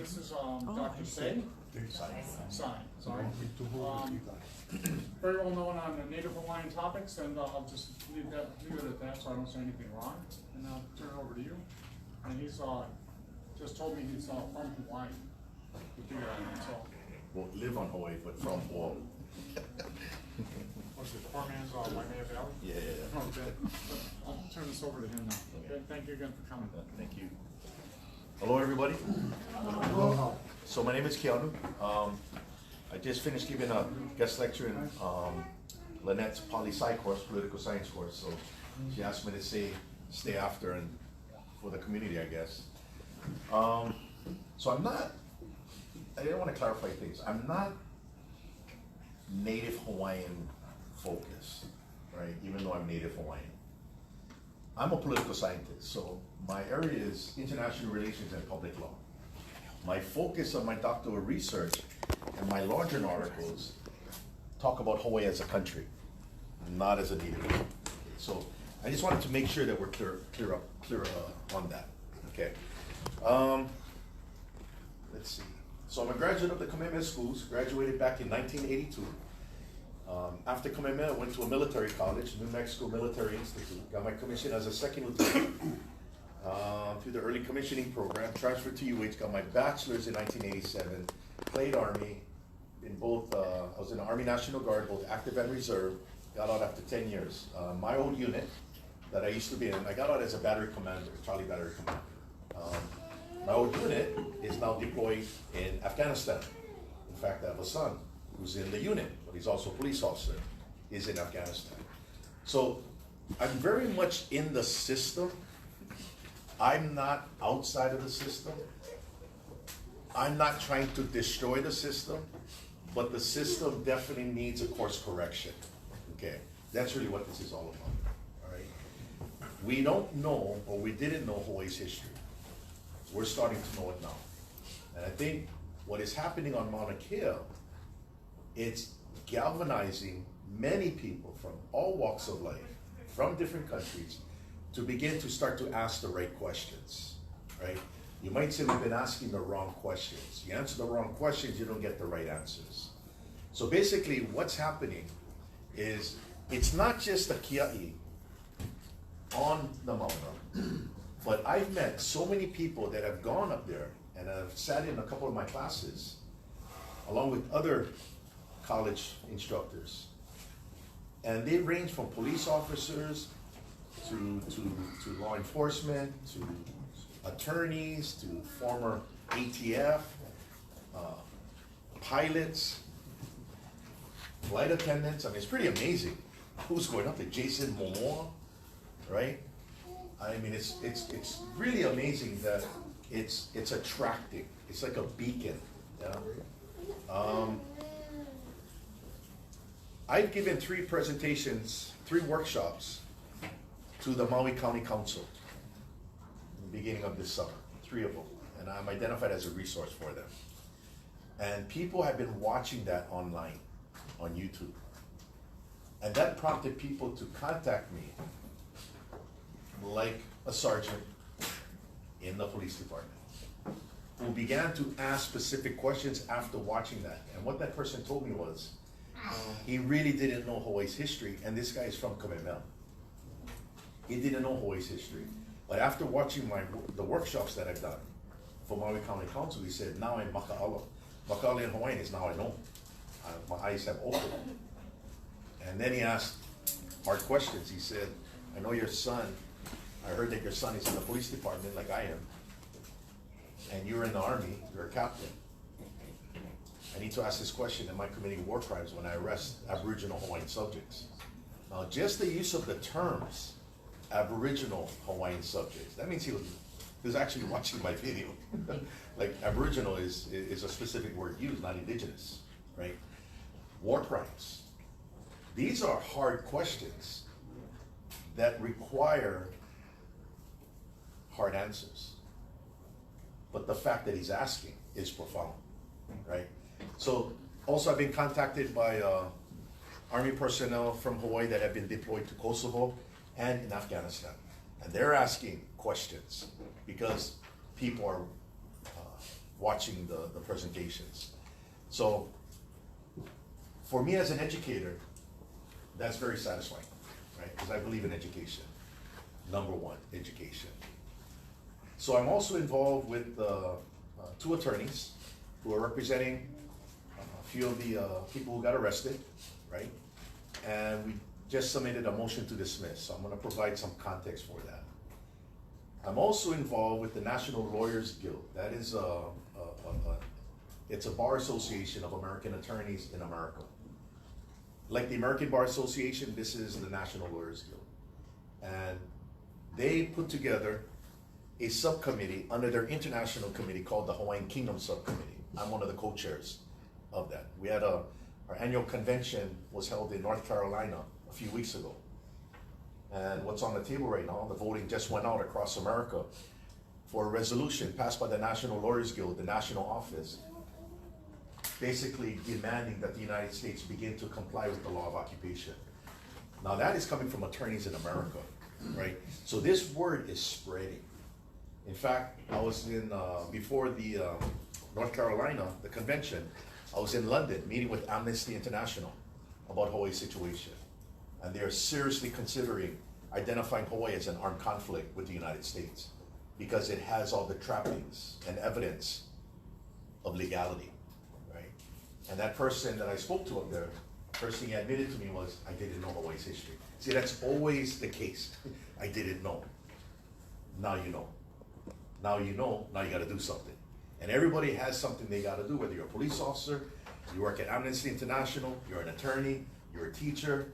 this is Dr. Say. Sign, sorry. Very well known on the Native Hawaiian topics, and I'll just leave it at that so I don't say anything wrong. And I'll turn it over to you. And he's just told me he's from Hawaii. So. Well, live on Hawaii, but from Hawaii. What's it, poor man's Waimea Valley? Yeah. Okay. I'll turn this over to him now. Okay. Thank you again for coming. Thank you. Hello, everybody. Hello. So my name is Keanu. I just finished giving a guest lecture in Lynette's poli-sci course, political science course. So she asked me to stay after and for the community, I guess. So I didn't want to clarify things. I'm not Native Hawaiian focused, right? Even though I'm Native Hawaiian. I'm a political scientist, so my area is international relations and public law. My focus of my doctoral research and my law journal articles talk about Hawaii as a country, not as a native. So I just wanted to make sure that we're clear on that. Okay. Let's see. So I'm a graduate of the Kamehameha schools, graduated back in 1982. After Kamehameha, I went to a military college, New Mexico Military Institute, got my commission as a second lieutenant through the early commissioning program, transferred to UH, got my bachelor's in 1987, played Army, in both, I was in the Army National Guard, both active and reserve, got out after 10 years. My old unit that I used to be in, I got out as a battery commander, Charlie Battery Commander. My old unit is now deployed in Afghanistan. In fact, I have a son who's in the unit, but he's also a police officer, is in Afghanistan. So I'm very much in the system. I'm not outside of the system. I'm not trying to destroy the system, but the system definitely needs a course correction. Okay, that's really what this is all about, all right? We don't know, or we didn't know Hawaii's history. We're starting to know it now. And I think what is happening on Mauna Kea, it's galvanizing many people from all walks of life, from different countries, to begin to start to ask the right questions, right? You might say we've been asking the wrong questions. You answer the wrong questions, you don't get the right answers. So basically what's happening is, it's not just the kia'i on the Mauna, but I've met so many people that have gone up there, and I've sat in a couple of my classes, along with other college instructors. And they range from police officers to law enforcement, to attorneys, to former ATF, pilots, flight attendants. I mean, it's pretty amazing who's going up there. Jason Momoa, right? I mean, it's really amazing that it's attracting. It's like a beacon. Yeah? I've given 3 presentations, 3 workshops to the Maui County Council in the beginning of this summer, 3 of them, and I'm identified as a resource for them. And people have been watching that online, on YouTube. And that prompted people to contact me, like a sergeant in the police department, who began to ask specific questions after watching that. And what that person told me was, he really didn't know Hawaii's history, and this guy is from Kamehameha. He didn't know Hawaii's history. But after watching the workshops that I've done for Maui County Council, he said, now I'm maka'ala. Maka'ala in Hawaiian is now I know. My eyes have opened. And then he asked hard questions. He said, I know your son, I heard that your son is in the police department like I am, and you're in the Army, you're a captain. I need to ask this question: am I committing war crimes when I arrest Aboriginal Hawaiian subjects? Now, just the use of the terms Aboriginal Hawaiian subjects, that means he was actually watching my video. Like, Aboriginal is a specific word used, not indigenous, right? War crimes. These are hard questions that require hard answers. But the fact that he's asking is profound, right? So also I've been contacted by Army personnel from Hawaii that have been deployed to Kosovo and in Afghanistan. And they're asking questions because people are watching the presentations. So for me as an educator, that's very satisfying, right? Because I believe in education. Number one, education. So I'm also involved with two attorneys who are representing a few of the people who got arrested, right? And we just submitted a motion to dismiss. So I'm going to provide some context for that. I'm also involved with the National Lawyers Guild. That is it's a bar association of American attorneys in America. Like the American Bar Association, this is the National Lawyers Guild. And they put together a subcommittee under their international committee called the Hawaiian Kingdom Subcommittee. I'm one of the co-chairs of that. We had our annual convention was held in North Carolina a few weeks ago. And what's on the table right now, the voting just went out across America for a resolution passed by the National Lawyers Guild, the national office, basically demanding that the United States begin to comply with the law of occupation. Now that is coming from attorneys in America, right? So this word is spreading. In fact, I was in, before the North Carolina, the convention, I was in London meeting with Amnesty International about Hawaii's situation. And they're seriously considering identifying Hawaii as an armed conflict with the United States because it has all the trappings and evidence of legality, right? And that person that I spoke to up there, first thing he admitted to me was, I didn't know Hawaii's history. See, that's always the case. I didn't know. Now you know. Now you know, now you gotta do something. And everybody has something they gotta do, whether you're a police officer, you work at Amnesty International, you're an attorney, you're a teacher,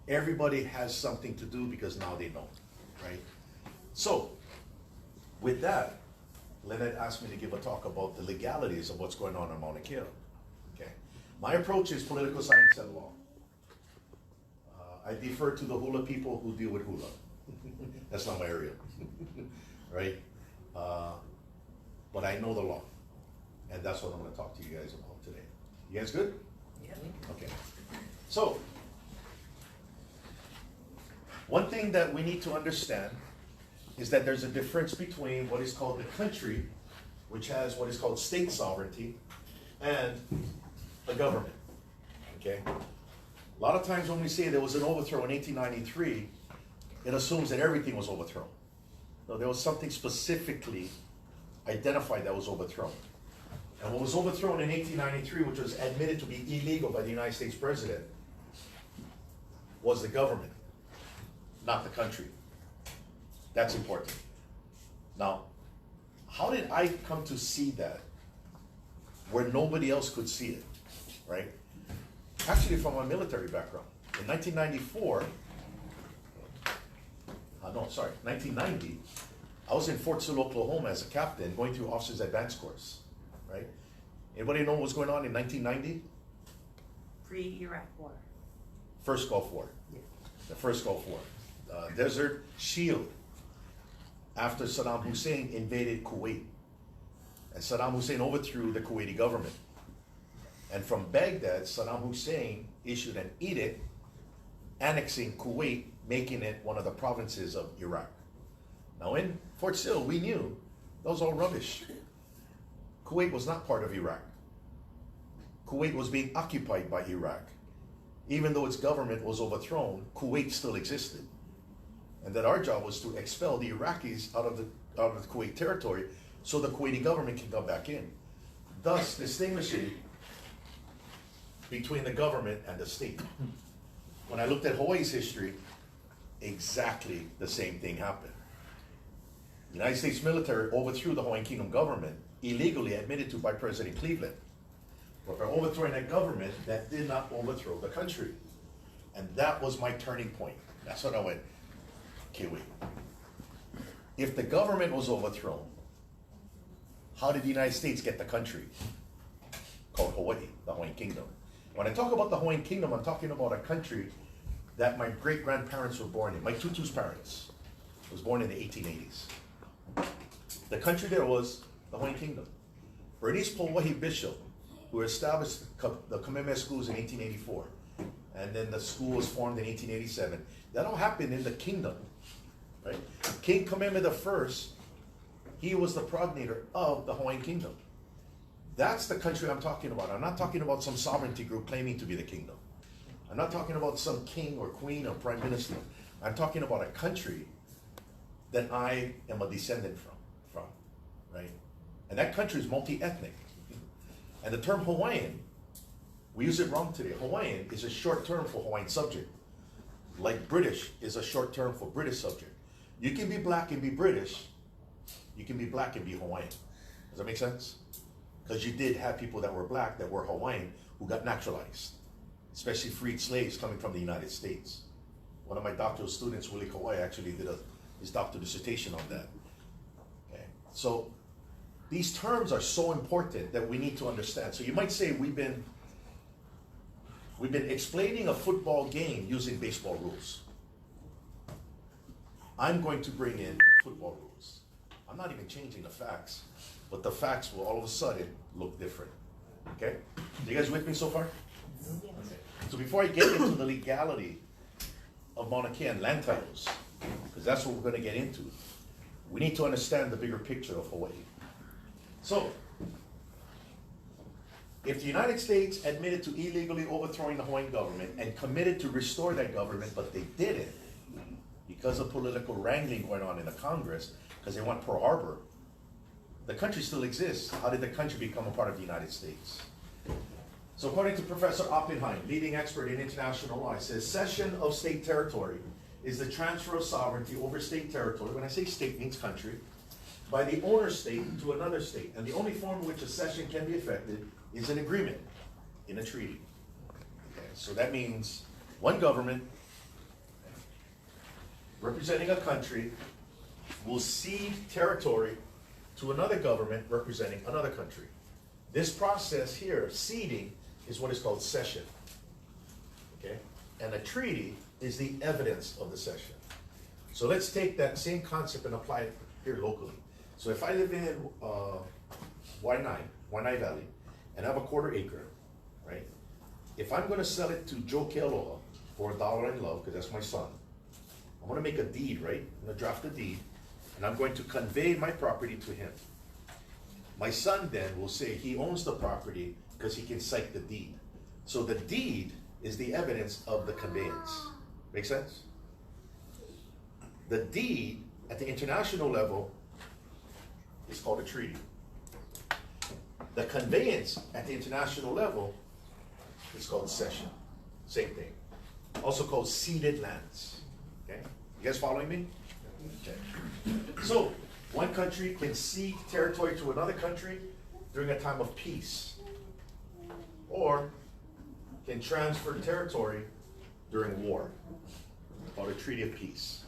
everybody has something to do because now they know, right? So, with that, Lynette asked me to give a talk about the legalities of what's going on in Mauna Kea. Okay. My approach is political science and law. I defer to the hula people who deal with hula. That's not my area, right? But I know the law, and that's what I'm going to talk to you guys about today. You guys good? Yeah. Okay. So, one thing that we need to understand is that there's a difference between what is called the country, which has what is called state sovereignty, and the government, okay? A lot of times when we say there was an overthrow in 1893, it assumes that everything was overthrown. No, there was something specifically identified that was overthrown. And what was overthrown in 1893, which was admitted to be illegal by the United States president, was the government, not the country. That's important. Now, how did I come to see that where nobody else could see it, right? Actually, from my military background. In 1990, I was in Fort Sill, Oklahoma as a captain going through Officers Advanced Course, right? Anybody know what was going on in 1990? Pre-Iraq War. First Gulf War. Yeah. The first Gulf War. Desert Shield. After Saddam Hussein invaded Kuwait. And Saddam Hussein overthrew the Kuwaiti government. And from Baghdad, Saddam Hussein issued an edict annexing Kuwait, making it one of the provinces of Iraq. Now in Fort Sill, we knew that was all rubbish. Kuwait was not part of Iraq. Kuwait was being occupied by Iraq. Even though its government was overthrown, Kuwait still existed. And that our job was to expel the Iraqis out of the Kuwait territory so the Kuwaiti government can come back in. Thus distinguishing between the government and the state. When I looked at Hawaii's history, exactly the same thing happened. The United States military overthrew the Hawaiian Kingdom government, illegally admitted to by President Cleveland. But by overthrowing that government, that did not overthrow the country. And that was my turning point. That's when I went, okay, wait. If the government was overthrown, how did the United States get the country? Called Hawaii, the Hawaiian Kingdom. When I talk about the Hawaiian Kingdom, I'm talking about a country that my great-grandparents were born in. My tutu's parents was born in the 1880s. The country there was the Hawaiian Kingdom. Bernice Pauahi Bishop, who established the Kamehameha schools in 1884, and then the school was formed in 1887. That all happened in the kingdom, right? King Kamehameha I, he was the progenitor of the Hawaiian Kingdom. That's the country I'm talking about. I'm not talking about some sovereignty group claiming to be the kingdom. I'm not talking about some king or queen or prime minister. I'm talking about a country that I am a descendant from, right? And that country is multi-ethnic. And the term Hawaiian, we use it wrong today. Hawaiian is a short term for Hawaiian subject. Like British is a short term for British subject. You can be black and be British. You can be black and be Hawaiian. Does that make sense? Because you did have people that were black that were Hawaiian who got naturalized, especially freed slaves coming from the United States. One of my doctoral students, Willie Kawai, actually did his doctoral dissertation on that. Okay, so these terms are so important that we need to understand. So you might say we've been explaining a football game using baseball rules. I'm going to bring in football rules. I'm not even changing the facts, but the facts will all of a sudden look different. Okay? You guys with me so far? Okay. So before I get into the legality of Mauna Kea and land titles, because that's what we're going to get into, we need to understand the bigger picture of Hawaii. So, if the United States admitted to illegally overthrowing the Hawaiian government and committed to restore that government, but they didn't, because of political wrangling going on in the Congress, because they want Pearl Harbor, the country still exists. How did the country become a part of the United States? So according to Professor Oppenheim, leading expert in international law, it says cession of state territory is the transfer of sovereignty over state territory, when I say state means country, by the owner state to another state. And the only form in which a cession can be effected is an agreement in a treaty. Okay, so that means one government representing a country will cede territory to another government representing another country. This process here, ceding, is what is called cession. Okay? And a treaty is the evidence of the cession. So let's take that same concept and apply it here locally. So if I live in Waianae Valley, and have a quarter acre, right? If I'm gonna sell it to Joe Kealoha for $1 in love, because that's my son, I'm gonna make a deed, right? I'm gonna draft a deed, and I'm going to convey my property to him. My son then will say he owns the property because he can cite the deed. So the deed is the evidence of the conveyance. Make sense? The deed at the international level is called a treaty. The conveyance at the international level is called cession. Same thing. Also called ceded lands. Okay? You guys following me? Okay. So, one country can cede territory to another country during a time of peace, or can transfer territory during war, called a treaty of peace.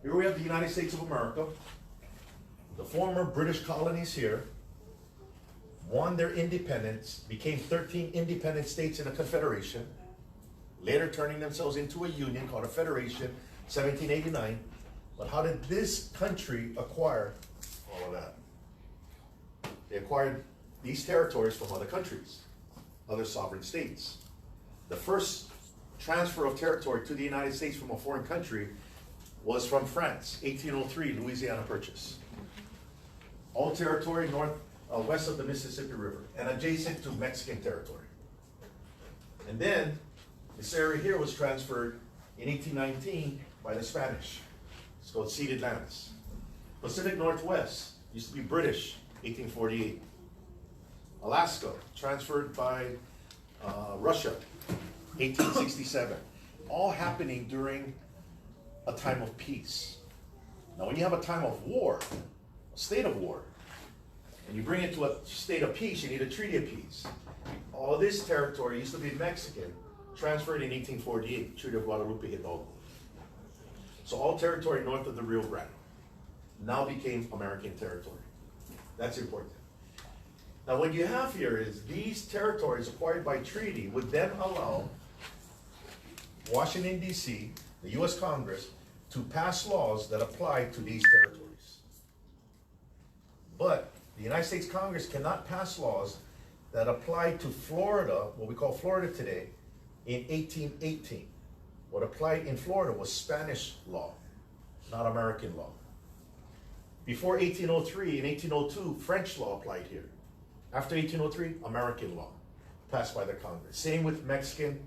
Here we have the United States of America. The former British colonies here won their independence, became 13 independent states in a confederation, later turning themselves into a union called a federation, 1789. But how did this country acquire all of that? They acquired these territories from other countries, other sovereign states. The first transfer of territory to the United States from a foreign country was from France, 1803, Louisiana Purchase. All territory west of the Mississippi River and adjacent to Mexican territory. And then this area here was transferred in 1819 by the Spanish. It's called ceded lands. Pacific Northwest used to be British, 1848. Alaska, transferred by Russia, 1867. All happening during a time of peace. Now when you have a time of war, a state of war, and you bring it to a state of peace, you need a treaty of peace. All this territory used to be Mexican, transferred in 1848, Treaty of Guadalupe Hidalgo. So all territory north of the Rio Grande now became American territory. That's important. Now what you have here is these territories acquired by treaty would then allow Washington, D.C., the U.S. Congress, to pass laws that apply to these territories. But the United States Congress cannot pass laws that apply to Florida, what we call Florida today, in 1818. What applied in Florida was Spanish law, not American law. Before 1803 and 1802, French law applied here. After 1803, American law, passed by the Congress. Same with Mexican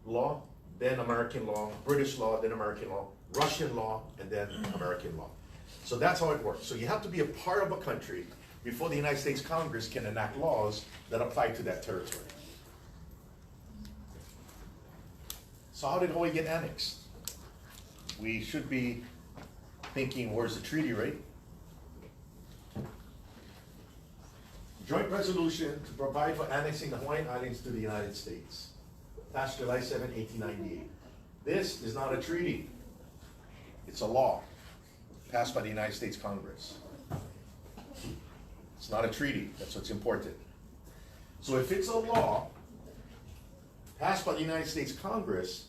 law, then American law, British law, then American law, Russian law, and then American law. So that's how it works. So you have to be a part of a country before the United States Congress can enact laws that apply to that territory. So how did Hawaii get annexed? We should be thinking, where's the treaty, right? Joint resolution to provide for annexing the Hawaiian Islands to the United States. Passed July 7, 1898. This is not a treaty. It's a law passed by the United States Congress. It's not a treaty. That's what's important. So if it's a law passed by the United States Congress,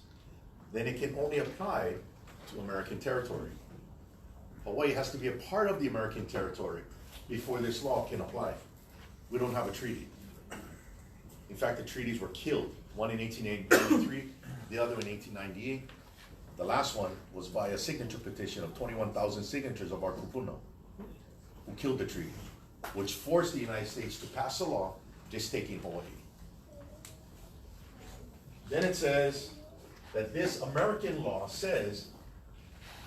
then it can only apply to American territory. Hawaii has to be a part of the American territory before this law can apply. We don't have a treaty. In fact, the treaties were killed. One in 1883, the other in 1898. The last one was by a signature petition of 21,000 signatures of our kupuna, who killed the treaty, which forced the United States to pass a law just taking Hawaii. Then it says that this American law says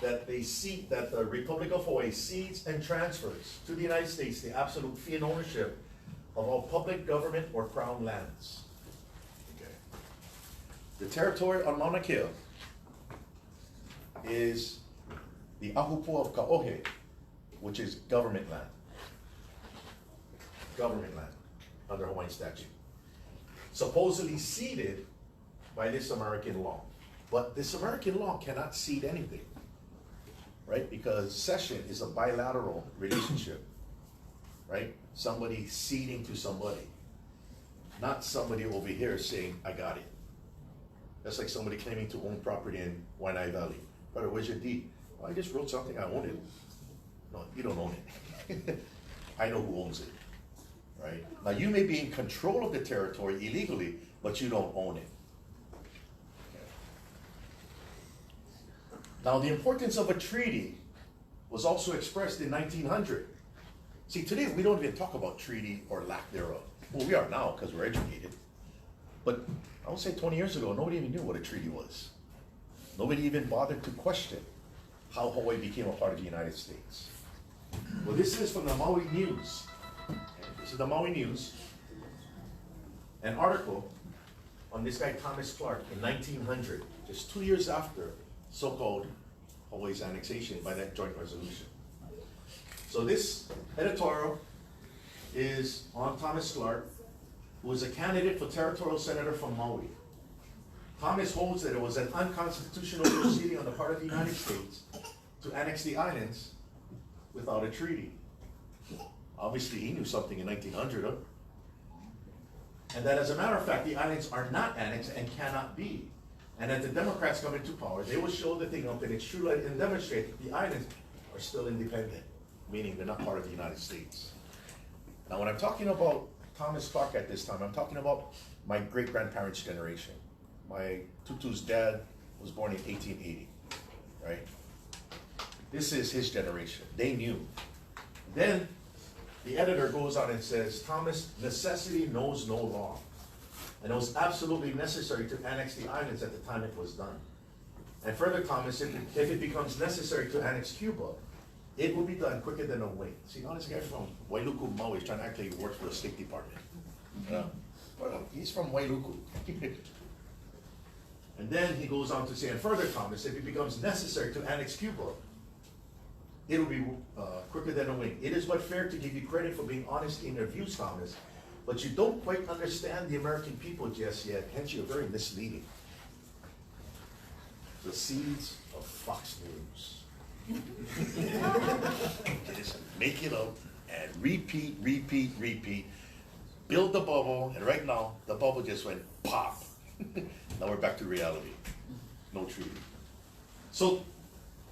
that the Republic of Hawaii cedes and transfers to the United States the absolute fee and ownership of all public government or crown lands. Okay. The territory on Mauna Kea is the Ahupu of Kaohe, which is government land. Government land under Hawaiian statute. Supposedly ceded by this American law. But this American law cannot cede anything, right? Because cession is a bilateral relationship, right? Somebody ceding to somebody, not somebody over here saying, I got it. That's like somebody claiming to own property in Waianae Valley. Brother, where's your deed? Well, I just wrote something, I own it. No, you don't own it. I know who owns it, right? Now, you may be in control of the territory illegally, but you don't own it. Now, the importance of a treaty was also expressed in 1900. See, today we don't even talk about treaty or lack thereof. Well, we are now because we're educated. But I would say 20 years ago, nobody even knew what a treaty was. Nobody even bothered to question how Hawaii became a part of the United States. Well, this is from the Maui News. This is the Maui News. An article on this guy Thomas Clark in 1900, just 2 years after so-called Hawaii's annexation by that joint resolution. So this editorial is on Thomas Clark, who was a candidate for territorial senator from Maui. Thomas holds that it was an unconstitutional proceeding on the part of the United States to annex the islands without a treaty. Obviously, he knew something in 1900, huh? And that as a matter of fact, the islands are not annexed and cannot be. And as the Democrats come into power, they will show the thing up and it's true and demonstrate that the islands are still independent, meaning they're not part of the United States. Now, when I'm talking about Thomas Clark at this time, I'm talking about my great-grandparents' generation. My tutu's dad was born in 1880, right? This is his generation. They knew. Then the editor goes on and says, Thomas, necessity knows no law. And it was absolutely necessary to annex the islands at the time it was done. And further, Thomas, if it becomes necessary to annex Cuba, it will be done quicker than a wink. See, now this guy from Wailuku, Maui is trying to act like he works for the State Department. Well, he's from Wailuku. And then he goes on to say, and further, Thomas, if it becomes necessary to annex Cuba, it will be quicker than a wink. It is but fair to give you credit for being honest in your views, Thomas, but you don't quite understand the American people just yet, hence you're very misleading. The seeds of Fox News. Just make it up and repeat, repeat, repeat. Build the bubble, and right now, the bubble just went pop. Now we're back to reality. No treaty. So,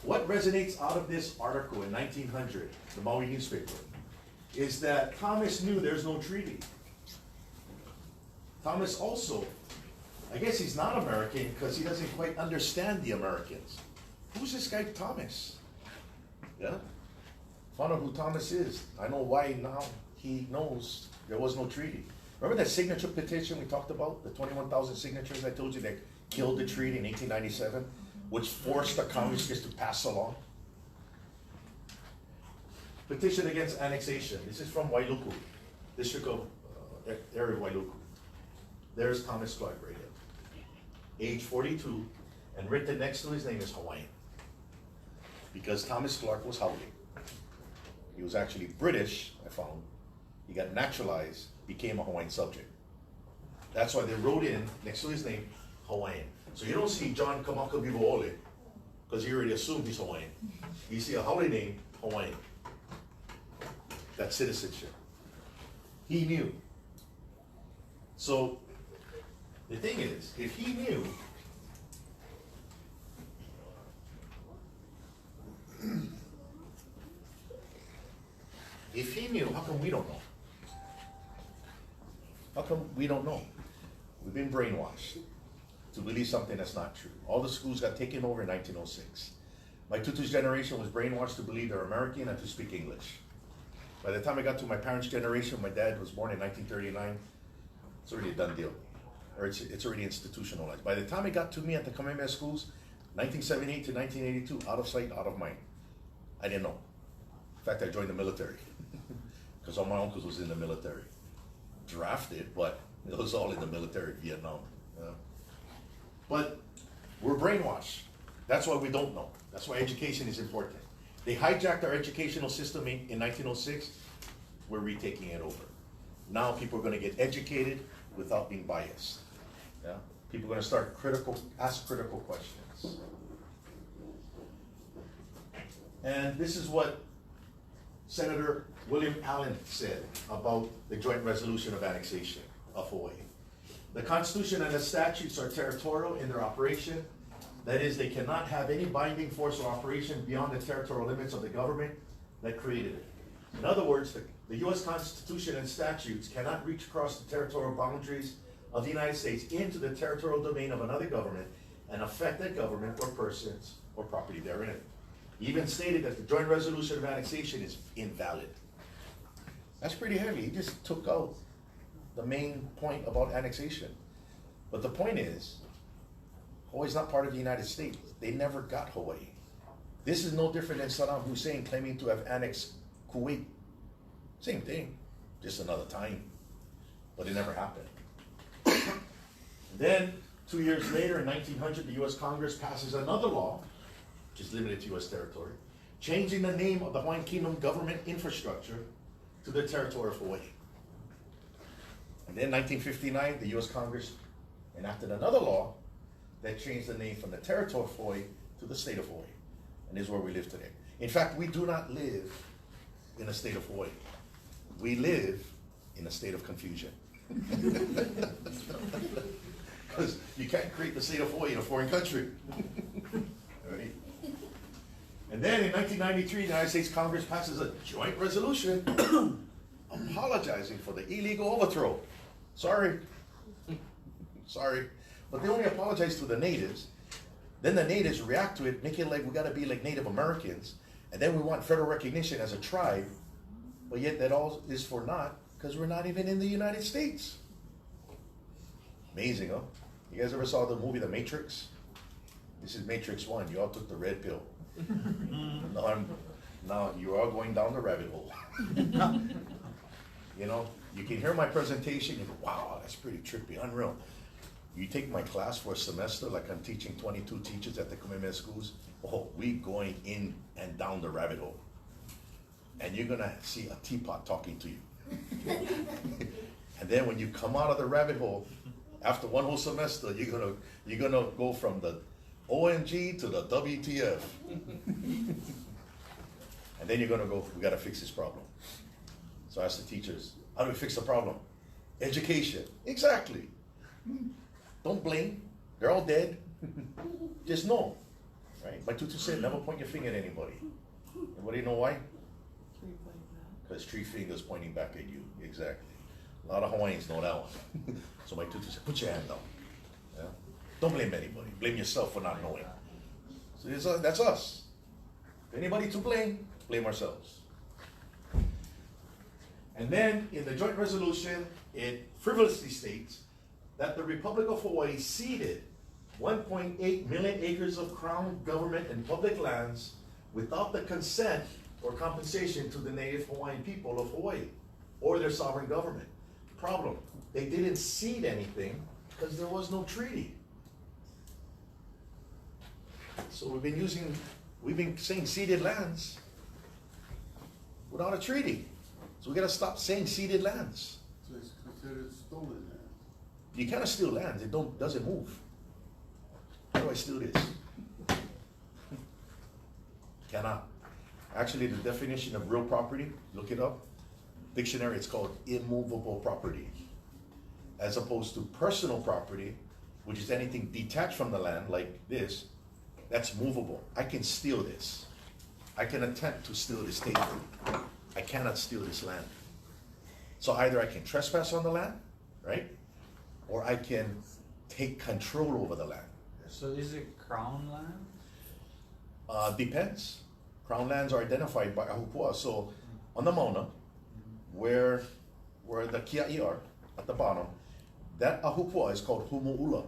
what resonates out of this article in 1900, the Maui newspaper, is that Thomas knew there's no treaty. Thomas also, I guess he's not American because he doesn't quite understand the Americans. Who's this guy Thomas? Yeah? Found out who Thomas is. I know why now he knows there was no treaty. Remember that signature petition we talked about, the 21,000 signatures I told you that killed the treaty in 1897, which forced the Congress just to pass a law? Petition against annexation. This is from Wailuku, District of area of Wailuku. There's Thomas Clark right here, age 42, and written next to his name is Hawaiian. Because Thomas Clark was Haole. He was actually British, I found. He got naturalized, became a Hawaiian subject. That's why they wrote in, next to his name, Hawaiian. So you don't see John Kamakawiwo'ole, because you already assumed he's Hawaiian. You see a Haole name, Hawaiian. That's citizenship. He knew. So the thing is, if he knew, how come we don't know? How come we don't know? We've been brainwashed to believe something that's not true. All the schools got taken over in 1906. My tutu's generation was brainwashed to believe they're American and to speak English. By the time I got to my parents' generation, my dad was born in 1939, it's already a done deal. Or it's already institutionalized. By the time it got to me at the Kamehameha schools, 1978 to 1982, out of sight, out of mind. I didn't know. In fact, I joined the military because all my uncles was in the military. Drafted, but it was all in the military, Vietnam. But we're brainwashed. That's why we don't know. That's why education is important. They hijacked our educational system in 1906. We're retaking it over. Now people are going to get educated without being biased. Yeah? People are going to start ask critical questions. And this is what Senator William Allen said about the joint resolution of annexation of Hawaii. The Constitution and the statutes are territorial in their operation. That is, they cannot have any binding force or operation beyond the territorial limits of the government that created it. In other words, the U.S. Constitution and statutes cannot reach across the territorial boundaries of the United States into the territorial domain of another government and affect that government or persons or property therein. He even stated that the joint resolution of annexation is invalid. That's pretty heavy. He just took out the main point about annexation. But the point is, Hawaii's not part of the United States. They never got Hawaii. This is no different than Saddam Hussein claiming to have annexed Kuwait. Same thing, just another time. But it never happened. Then, 2 years later, in 1900, the US Congress passes another law, which is limited to US territory, changing the name of the Hawaiian Kingdom government infrastructure to the territory of Hawaii. And then 1959, the US Congress enacted another law that changed the name from the territory of Hawaii to the state of Hawaii. And this is where we live today. In fact, we do not live in a state of Hawaii. We live in a state of confusion. Because you can't create the state of Hawaii in a foreign country. Right? And then in 1993, the United States Congress passes a joint resolution apologizing for the illegal overthrow. Sorry. Sorry. But they only apologize to the natives. Then the natives react to it, make it like we gotta be like Native Americans, and then we want federal recognition as a tribe, but yet that all is for naught, because we're not even in the United States. Amazing, huh? You guys ever saw the movie The Matrix? This is Matrix 1, you all took the red pill. Now you're all going down the rabbit hole. You know, you can hear my presentation, you go, wow, that's pretty trippy, unreal. You take my class for a semester, like I'm teaching 22 teachers at the Kamehameha schools, oh, we going in and down the rabbit hole. And you're gonna see a teapot talking to you. And then when you come out of the rabbit hole, after one whole semester, you're gonna go from the OMG to the WTF. And then you're gonna go, we gotta fix this problem. So I ask the teachers, how do we fix the problem? Education. Exactly. Don't blame. They're all dead. Just know. Right? My tutu said, never point your finger at anybody. Anybody know why? Because 3 fingers pointing back at you. Exactly. A lot of Hawaiians know that one. So my tutu said, put your hand down. Yeah? Don't blame anybody. Blame yourself for not knowing. So that's us. If anybody to blame, blame ourselves. And then in the joint resolution, it frivolously states that the Republic of Hawaii ceded 1.8 million acres of Crown government and public lands without the consent or compensation to the native Hawaiian people of Hawaii or their sovereign government. Problem, they didn't cede anything because there was no treaty. So we've been saying ceded lands without a treaty. So we gotta stop saying ceded lands. So it's considered stolen land. You cannot steal land, it doesn't move. How do I steal this? Cannot. Actually, the definition of real property, look it up. Dictionary, it's called immovable property. As opposed to personal property, which is anything detached from the land, like this, that's movable. I can steal this. I can attempt to steal this table. I cannot steal this land. So either I can trespass on the land, right? Or I can take control over the land. So is it crown land? Depends. Crown lands are identified by ahupua. So on the Mauna, where the kia'i are, at the bottom, that ahupua is called humu'ula.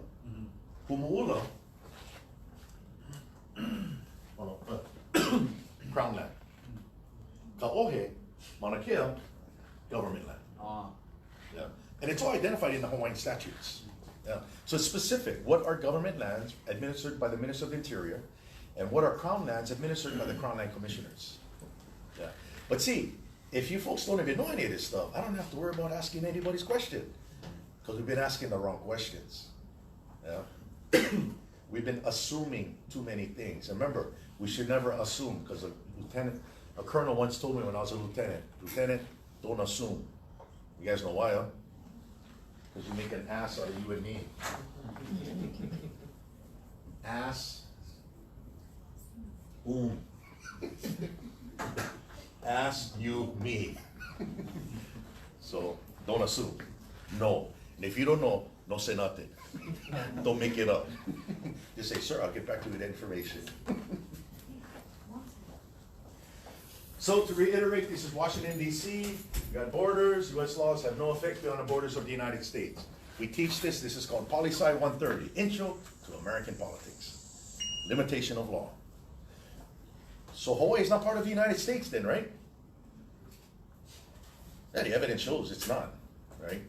Humu'ula, crown land. Ka'ohe, Mauna Kea, government land. Yeah. And it's all identified in the Hawaiian statutes. Yeah. So it's specific. What are government lands administered by the Minister of the Interior, and what are crown lands administered by the Crown Land Commissioners? Yeah. But see, if you folks don't even know any of this stuff, I don't have to worry about asking anybody's question, because we've been asking the wrong questions. Yeah. We've been assuming too many things. And remember, we should never assume, because a colonel once told me when I was a lieutenant, don't assume. You guys know why, huh? Because you make an ass out of you and me. Ass. Ass, you, me. So don't assume. No. And if you don't know, don't say nothing. Don't make it up. Just say, sir, I'll get back to you with that information. So to reiterate, this is Washington, D.C. We got borders. U.S. laws have no effect beyond the borders of the United States. We teach this. This is called Poli-Sci 130, Intro to American Politics. Limitation of law. So Hawaii is not part of the United States then, right? Yeah, the evidence shows it's not, right?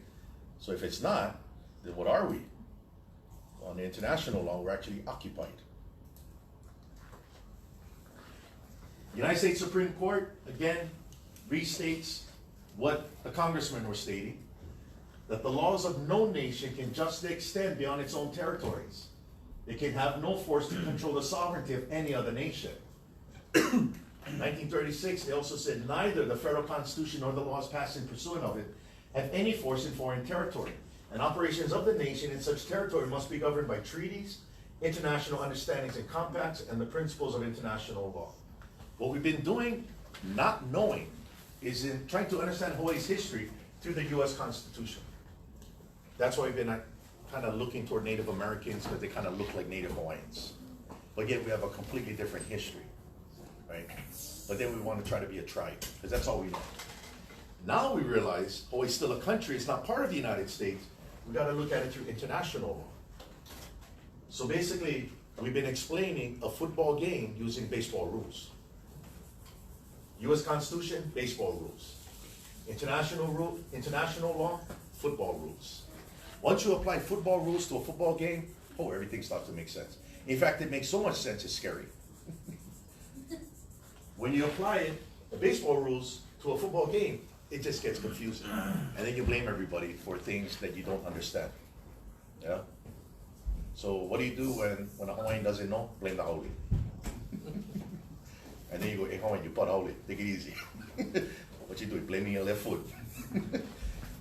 So if it's not, then what are we? On the international law, we're actually occupied. The United States Supreme Court, again, restates what the congressmen were stating, that the laws of no nation can justly extend beyond its own territories. They can have no force to control the sovereignty of any other nation. In 1936, they also said neither the federal constitution nor the laws passed in pursuant of it have any force in foreign territory, and operations of the nation in such territory must be governed by treaties, international understandings and compacts, and the principles of international law. What we've been doing, not knowing, is in trying to understand Hawaii's history through the U.S. Constitution. That's why we've been kind of looking toward Native Americans, because they kind of look like Native Hawaiians. But yet we have a completely different history, right? But then we want to try to be a tribe, because that's all we know. Now we realize Hawaii's still a country, it's not part of the United States. We got to look at it through international law. So basically, we've been explaining a football game using baseball rules. U.S. Constitution, baseball rules. International law, football rules. Once you apply football rules to a football game, everything starts to make sense. In fact, it makes so much sense, it's scary. When you apply it, the baseball rules, to a football game, it just gets confusing. And then you blame everybody for things that you don't understand. Yeah? So what do you do when a Hawaiian doesn't know? Blame the haole. And then you go, hey Hawaiian, you put haole, take it easy. What you doing? Blaming your left foot.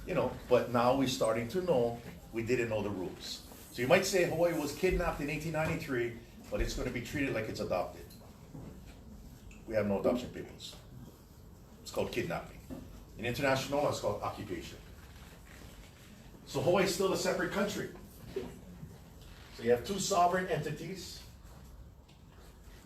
You know, but now we're starting to know we didn't know the rules. So you might say Hawaii was kidnapped in 1893, but it's going to be treated like it's adopted. We have no adoption papers. It's called kidnapping. In international law, it's called occupation. So Hawaii is still a separate country. So you have two sovereign entities.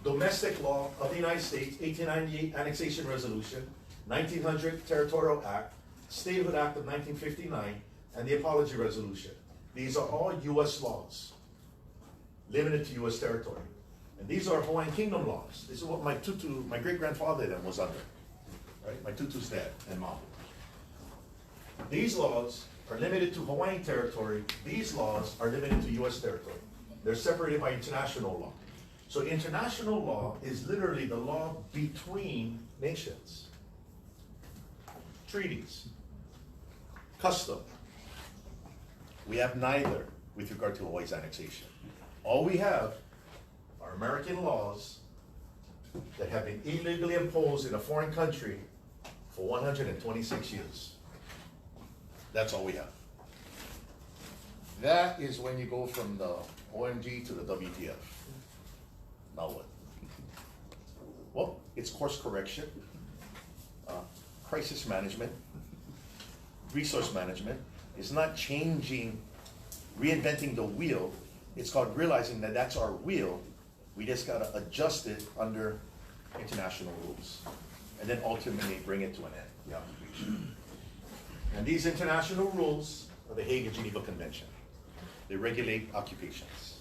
Domestic law of the United States, 1898 Annexation Resolution, 1900 Territorial Act, Statehood Act of 1959, and the Apology Resolution. These are all US laws, limited to US territory. And these are Hawaiian Kingdom laws. This is what my great-grandfather then was under, right? My tutu's dad and mom. These laws are limited to Hawaiian territory. These laws are limited to US territory. They're separated by international law. So international law is literally the law between nations. Treaties, custom. We have neither with regard to Hawaii's annexation. All we have are American laws that have been illegally imposed in a foreign country for 126 years. That's all we have. That is when you go from the OMG to the WTF. Now what? Well, it's course correction, crisis management, resource management. It's not changing, reinventing the wheel. It's called realizing that that's our wheel. We just gotta adjust it under international rules. And then ultimately bring it to an end, the occupation. And these international rules are the Hague and Geneva Convention. They regulate occupations.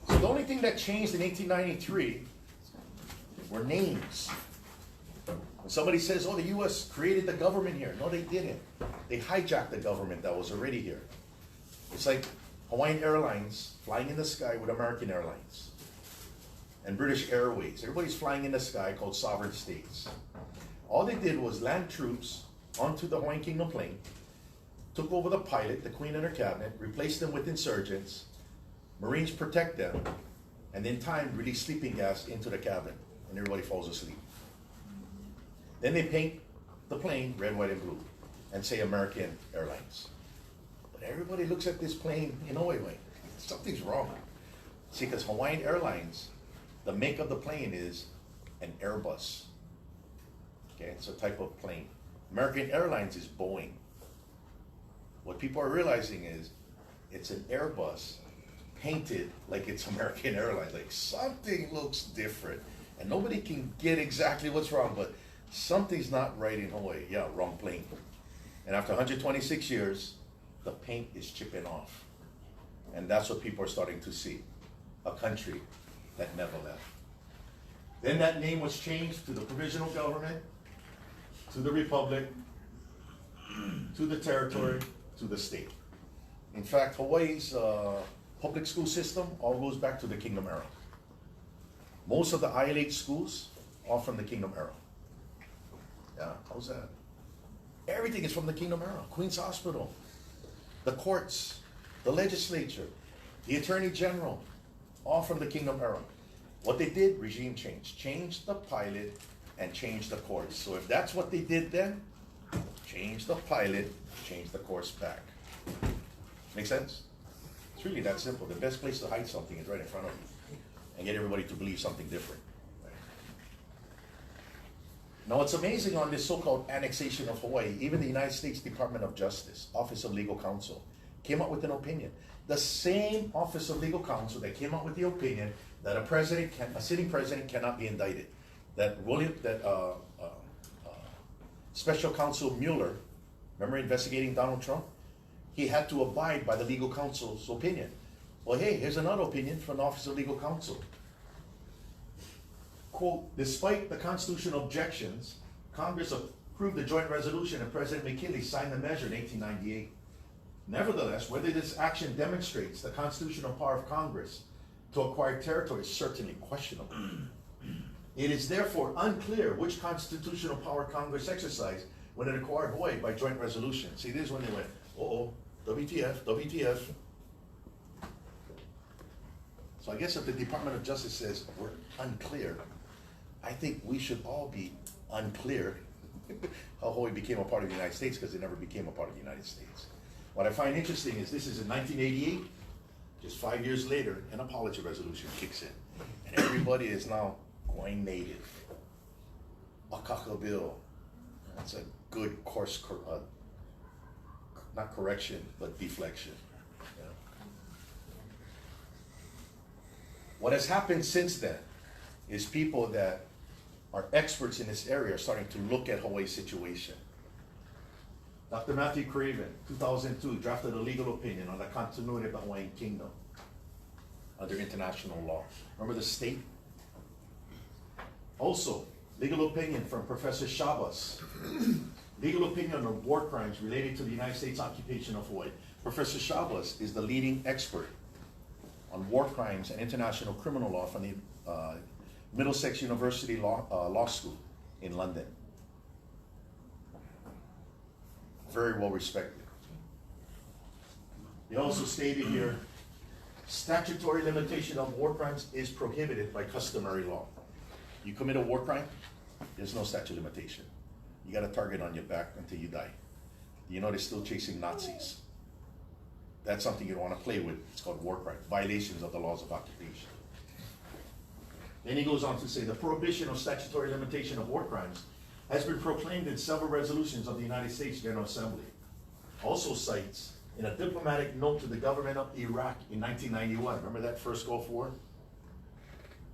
So the only thing that changed in 1893 were names. When somebody says, oh, the US created the government here. No, they didn't. They hijacked the government that was already here. It's like Hawaiian Airlines flying in the sky with American Airlines. And British Airways. Everybody's flying in the sky called sovereign states. All they did was land troops onto the Hawaiian Kingdom plane, took over the pilot, the Queen and her cabinet, replaced them with insurgents, Marines protect them, and in time release sleeping gas into the cabin, and everybody falls asleep. Then they paint the plane red, white, and blue, and say American Airlines. But everybody looks at this plane in a way, like, something's wrong. See, because Hawaiian Airlines, the make of the plane is an Airbus. Okay, it's a type of plane. American Airlines is Boeing. What people are realizing is it's an Airbus painted like it's American Airlines. Like something looks different. And nobody can get exactly what's wrong, but something's not right in Hawaii. Yeah, wrong plane. And after 126 years, the paint is chipping off. And that's what people are starting to see. A country that never left. Then that name was changed to the provisional government, to the republic, to the territory, to the state. In fact, Hawaii's public school system all goes back to the Kingdom era. Most of the ILH schools are from the Kingdom era. Yeah, how's that? Everything is from the Kingdom era. Queen's Hospital, the courts, the legislature, the Attorney General, all from the Kingdom era. What they did, regime change. Change the pilot and change the course. So if that's what they did then, change the pilot, change the course back. Make sense? It's really that simple. The best place to hide something is right in front of you and get everybody to believe something different. Right? Now what's amazing on this so-called annexation of Hawaii, even the United States Department of Justice, Office of Legal Counsel, came up with an opinion. The same Office of Legal Counsel that came up with the opinion that a sitting president cannot be indicted. That Special Counsel Mueller, remember investigating Donald Trump? He had to abide by the legal counsel's opinion. Well, hey, here's another opinion from the Office of Legal Counsel. Quote, despite the constitutional objections, Congress approved the joint resolution and President McKinley signed the measure in 1898. Nevertheless, whether this action demonstrates the constitutional power of Congress to acquire territory is certainly questionable. It is therefore unclear which constitutional power Congress exercised when it acquired Hawaii by joint resolution. See, this is when they went, uh-oh, WTF, WTF. So I guess if the Department of Justice says we're unclear, I think we should all be unclear how Hawaii became a part of the United States, because it never became a part of the United States. What I find interesting is this is in 1988, just 5 years later, an apology resolution kicks in. And everybody is now going native. Akaka bill. That's a good course, not correction, but deflection. Yeah. What has happened since then is people that our experts in this area are starting to look at Hawaii's situation. Dr. Matthew Craven, 2002, drafted a legal opinion on the continuity of the Hawaiian Kingdom under international law. Remember the state? Also, legal opinion from Professor Shabas. Legal opinion on war crimes related to the United States occupation of Hawaii. Professor Shabas is the leading expert on war crimes and international criminal law from the Middlesex University Law School in London. Very well respected. He also stated here, statutory limitation of war crimes is prohibited by customary law. You commit a war crime, there's no statute of limitation. You got a target on your back until you die. You know they're still chasing Nazis. That's something you don't want to play with. It's called war crime, violations of the laws of occupation. Then he goes on to say the prohibition of statutory limitation of war crimes has been proclaimed in several resolutions of the United States General Assembly. Also cites in a diplomatic note to the government of Iraq in 1991, remember that first Gulf War?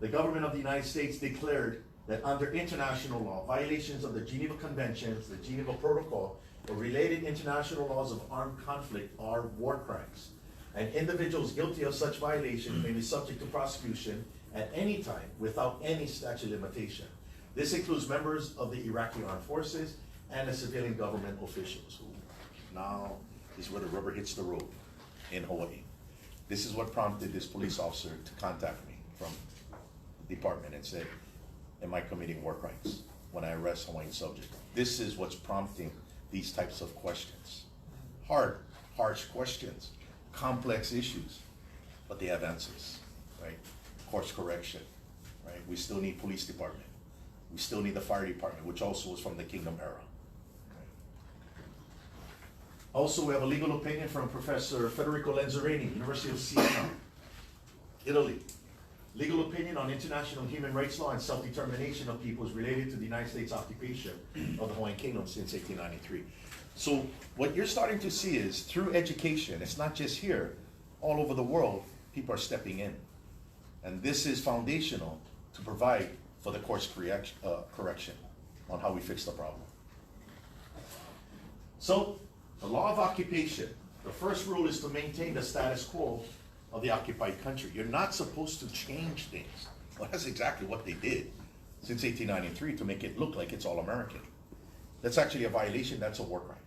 The government of the United States declared that under international law, violations of the Geneva Conventions, the Geneva Protocol, or related international laws of armed conflict are war crimes. And individuals guilty of such violations may be subject to prosecution at any time without any statute of limitation. This includes members of the Iraqi armed forces and the civilian government officials, who now is where the rubber hits the road in Hawaii. This is what prompted this police officer to contact me from the department and said, am I committing war crimes when I arrest Hawaiian subjects? This is what's prompting these types of questions. Hard, harsh questions, complex issues, but they have answers, right? Course correction, right? We still need police department. We still need the fire department, which also was from the Kingdom era. Also, we have a legal opinion from Professor Federico Lenzerini, University of Siena, Italy. Legal opinion on international human rights law and self-determination of peoples related to the United States occupation of the Hawaiian Kingdom since 1893. So what you're starting to see is through education, it's not just here, all over the world, people are stepping in. And this is foundational to provide for the course correction on how we fix the problem. So, the law of occupation, the first rule is to maintain the status quo of the occupied country. You're not supposed to change things. Well, that's exactly what they did since 1893 to make it look like it's all American. That's actually a violation, that's a war crime,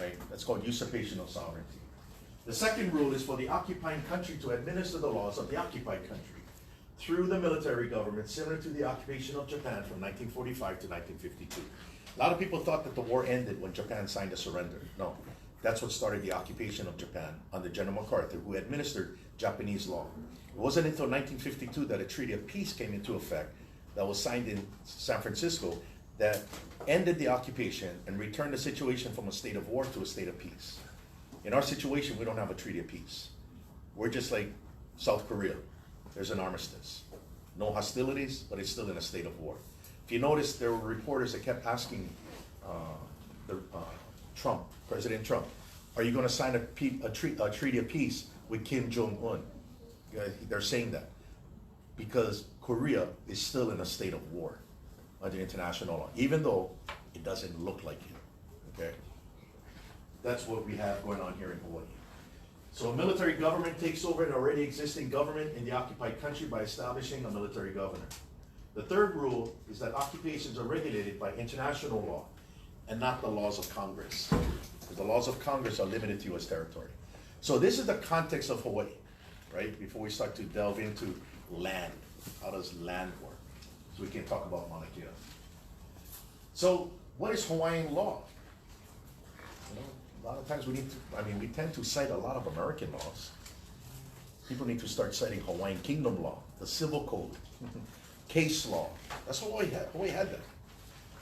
right? That's called usurpation of sovereignty. The second rule is for the occupying country to administer the laws of the occupied country through the military government, similar to the occupation of Japan from 1945 to 1952. A lot of people thought that the war ended when Japan signed a surrender. No, that's what started the occupation of Japan under General MacArthur, who administered Japanese law. It wasn't until 1952 that a treaty of peace came into effect that was signed in San Francisco that ended the occupation and returned the situation from a state of war to a state of peace. In our situation, we don't have a treaty of peace. We're just like South Korea. There's an armistice. No hostilities, but it's still in a state of war. If you notice, there were reporters that kept asking President Trump, are you going to sign a treaty of peace with Kim Jong-un? They're saying that because Korea is still in a state of war under international law, even though it doesn't look like it, okay? That's what we have going on here in Hawaii. So a military government takes over an already existing government in the occupied country by establishing a military governor. The third rule is that occupations are regulated by international law and not the laws of Congress. Because the laws of Congress are limited to U.S. territory. So this is the context of Hawaii, right? Before we start to delve into land. How does land work? So we can talk about Mauna Kea. So what is Hawaiian law? You know, a lot of times we tend to cite a lot of American laws. People need to start citing Hawaiian Kingdom law, the Civil Code, case law. That's what Hawaii had. Hawaii had that.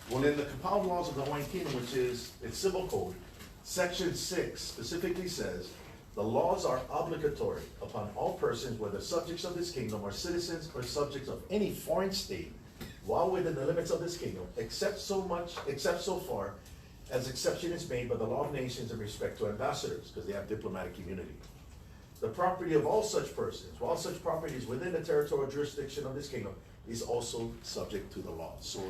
Well, in the compound laws of the Hawaiian Kingdom, which is its Civil Code, Section 6 specifically says, the laws are obligatory upon all persons, whether subjects of this kingdom or citizens or subjects of any foreign state, while within the limits of this kingdom, except so far as exception is made by the law of nations in respect to ambassadors, because they have diplomatic immunity. The property of all such persons, while such property is within the territorial jurisdiction of this kingdom, is also subject to the law. So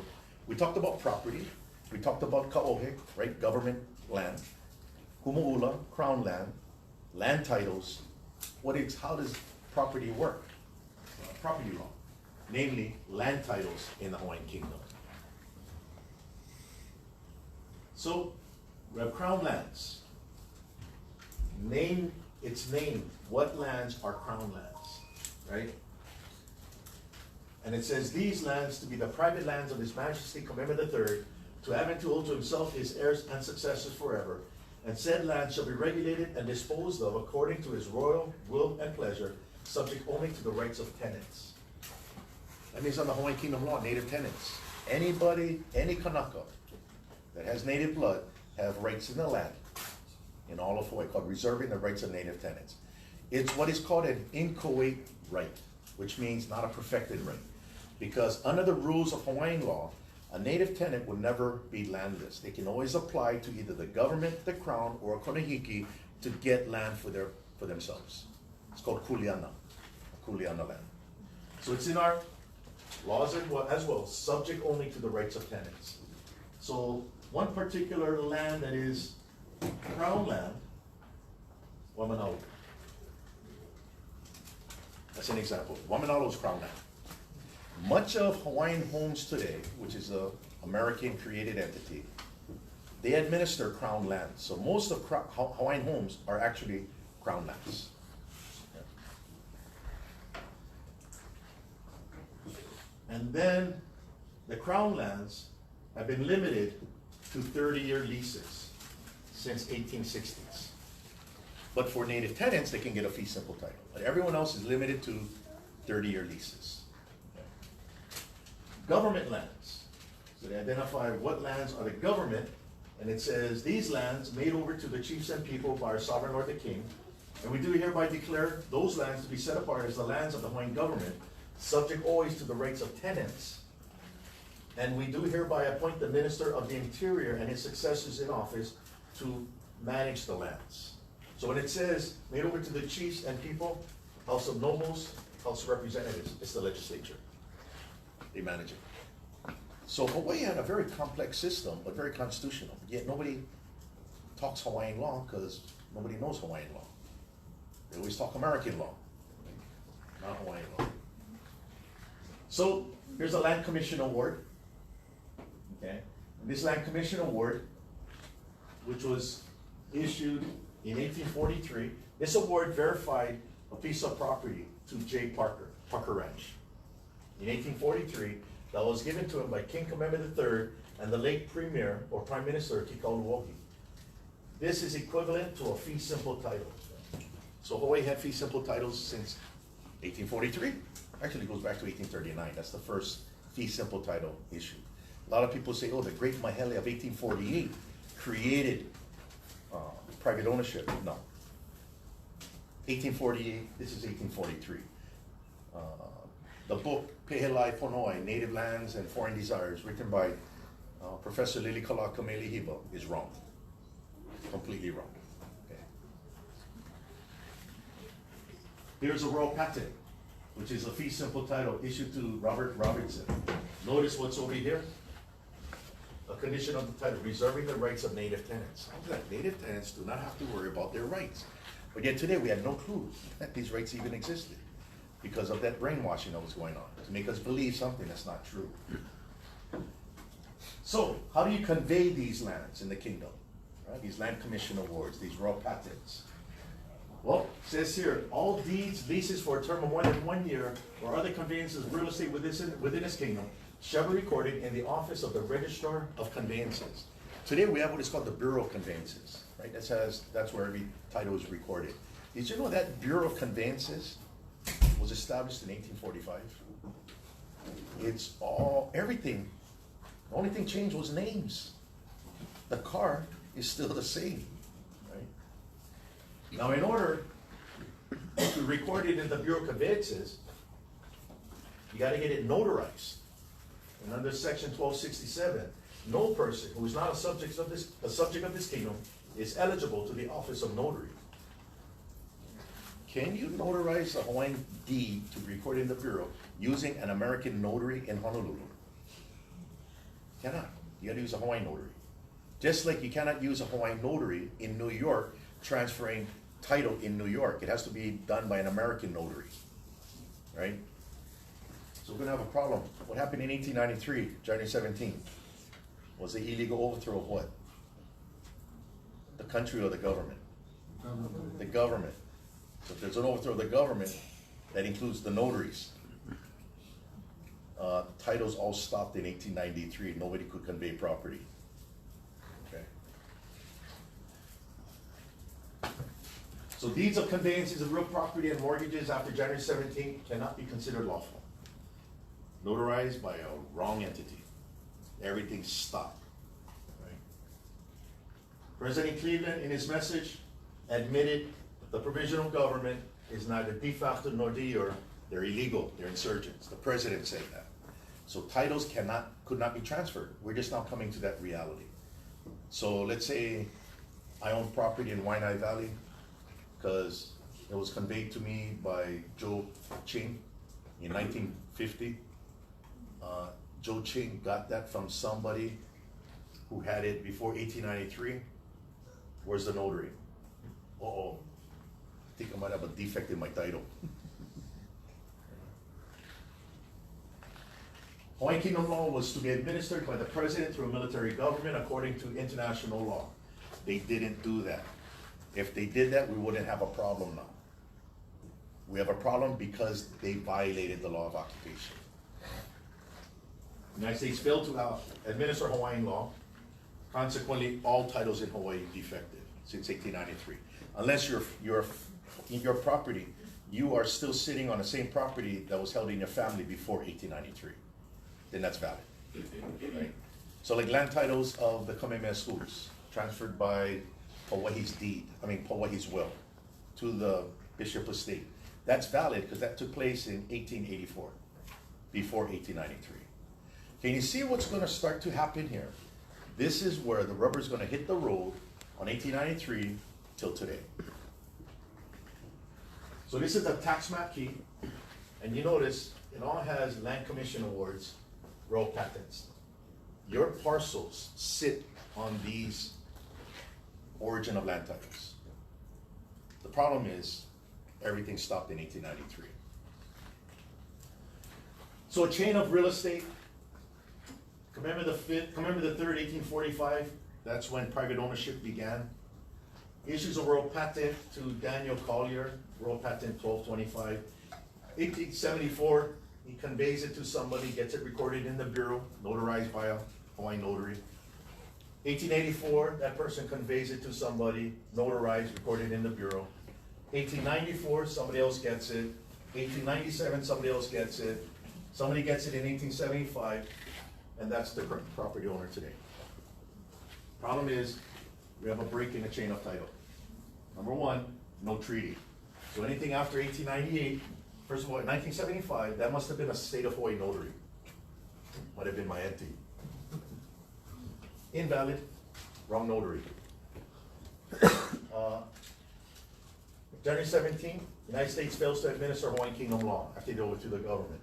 we talked about property, we talked about ka'ohe, right, government land, humu'ula, crown land, land titles. How does property work? Property law, namely land titles in the Hawaiian Kingdom. So we have crown lands. It's named what lands are crown lands, right? And it says these lands to be the private lands of His Majesty Kamehameha III, to have and to hold to himself, his heirs and successors forever. And said land shall be regulated and disposed of according to his royal will and pleasure, subject only to the rights of tenants. That means on the Hawaiian Kingdom law, native tenants. Anybody, any Kanaka that has native blood have rights in the land in all of Hawaii, called reserving the rights of native tenants. It's what is called an inchoate right, which means not a perfected right. Because under the rules of Hawaiian law, a native tenant will never be landless. They can always apply to either the government, the crown, or a konehiki to get land for themselves. It's called kuleana land. So it's in our laws as well, subject only to the rights of tenants. So one particular land that is crown land, Waimanalo. That's an example. Waimanalo is crown land. Much of Hawaiian Homes today, which is an American created entity, they administer crown land. So most of Hawaiian Homes are actually crown lands. And then the crown lands have been limited to 30-year leases since 1860s. But for native tenants, they can get a fee simple title. But everyone else is limited to 30-year leases. Government lands. So they identify what lands are the government, and it says these lands made over to the chiefs and people by our sovereign lord the king, and we do hereby declare those lands to be set apart as the lands of the Hawaiian government, subject always to the rights of tenants. And we do hereby appoint the Minister of the Interior and his successors in office to manage the lands. So when it says made over to the chiefs and people, House of Nobles, House of Representatives, it's the legislature. They manage it. So Hawaii had a very complex system, but very constitutional. Yet nobody talks Hawaiian law because nobody knows Hawaiian law. They always talk American law, not Hawaiian law. So here's a Land Commission Award. Okay, and this Land Commission Award, which was issued in 1843, this award verified a piece of property to J. Parker Ranch. In 1843, that was given to him by King Kamehameha III and the late Premier or Prime Minister Kekauluohi. This is equivalent to a fee simple title. So Hawaii had fee simple titles since 1843. Actually, it goes back to 1839. That's the first fee simple title issued. A lot of people say, oh, the Great Maile of 1848 created private ownership. No. 1848, this is 1843. The book, Pehelai Ponoi, Native Lands and Foreign Desires, written by Professor Lilikala Kamelihiba, is wrong. Completely wrong. Okay. Here's a royal patent, which is a fee simple title issued to Robert Robertson. Notice what's over here. A condition of the title, reserving the rights of native tenants. Native tenants do not have to worry about their rights. But yet today we had no clue that these rights even existed because of that brainwashing that was going on to make us believe something that's not true. So how do you convey these lands in the kingdom? Right? These land commission awards, these royal patents. Well, it says here, all deeds, leases for a term of more than 1 year, or other conveyances of real estate within this kingdom shall be recorded in the office of the Registrar of Conveyances. Today we have what is called the Bureau of Conveyances, right? That's where every title is recorded. Did you know that Bureau of Conveyances was established in 1845? It's everything. The only thing changed was names. The car is still the same, right? Now, in order to record it in the Bureau of Conveyances, you got to get it notarized. And under Section 1267, no person who is not a subject of this kingdom is eligible to the office of notary. can you notarize a Hawaiian deed to be recorded in the Bureau using an American notary in Honolulu? Cannot. You gotta use a Hawaiian notary. Just like you cannot use a Hawaiian notary in New York transferring title in New York. It has to be done by an American notary, right? So we're gonna have a problem. What happened in 1893, January 17th? Was the illegal overthrow of what? The country or the government? The government. So if there's an overthrow of the government, that includes the notaries. Titles all stopped in 1893. Nobody could convey property. Okay. So deeds of conveyances of real property and mortgages after January 17th cannot be considered lawful. Notarized by a wrong entity. Everything stopped. Right? President Cleveland, in his message, admitted the provisional government is neither de facto nor de jure. They're illegal. They're insurgents. The president said that. So titles could not be transferred. We're just now coming to that reality. So let's say I own property in Waianae Valley because it was conveyed to me by Joe Ching in 1950. Joe Ching got that from somebody who had it before 1893. Where's the notary? Uh-oh, I think I might have a defect in my title. Hawaiian Kingdom law was to be administered by the president through a military government according to international law. They didn't do that. If they did that, we wouldn't have a problem now. We have a problem because they violated the law of occupation. The United States failed to administer Hawaiian law. Consequently, all titles in Hawaii defective since 1893. Unless in your property, you are still sitting on the same property that was held in your family before 1893. Then that's valid, right? So like land titles of the Kamehameha schools transferred by Hawaii's will to the Bishop Estate. That's valid because that took place in 1884, before 1893. Can you see what's gonna start to happen here? This is where the rubber's gonna hit the road on 1893 till today. So this is the tax map key, and you notice it all has land commission awards, royal patents. Your parcels sit on these origin of land titles. The problem is everything stopped in 1893. So a chain of real estate. Commandment the 3rd, 1845, that's when private ownership began. Issues a royal patent to Daniel Collier, royal patent 1225. 1874, he conveys it to somebody, gets it recorded in the Bureau, notarized by a Hawaiian notary. 1884, that person conveys it to somebody, notarized, recorded in the Bureau. 1894, somebody else gets it. 1897, somebody else gets it. Somebody gets it in 1875. And that's the property owner today. Problem is, we have a break in the chain of title. Number one, no treaty. So anything after 1898, first of all, in 1975, that must have been a state of Hawaii notary. Might have been my auntie. Invalid, wrong notary. January 17, United States fails to administer Hawaiian Kingdom law after they overthrew the government.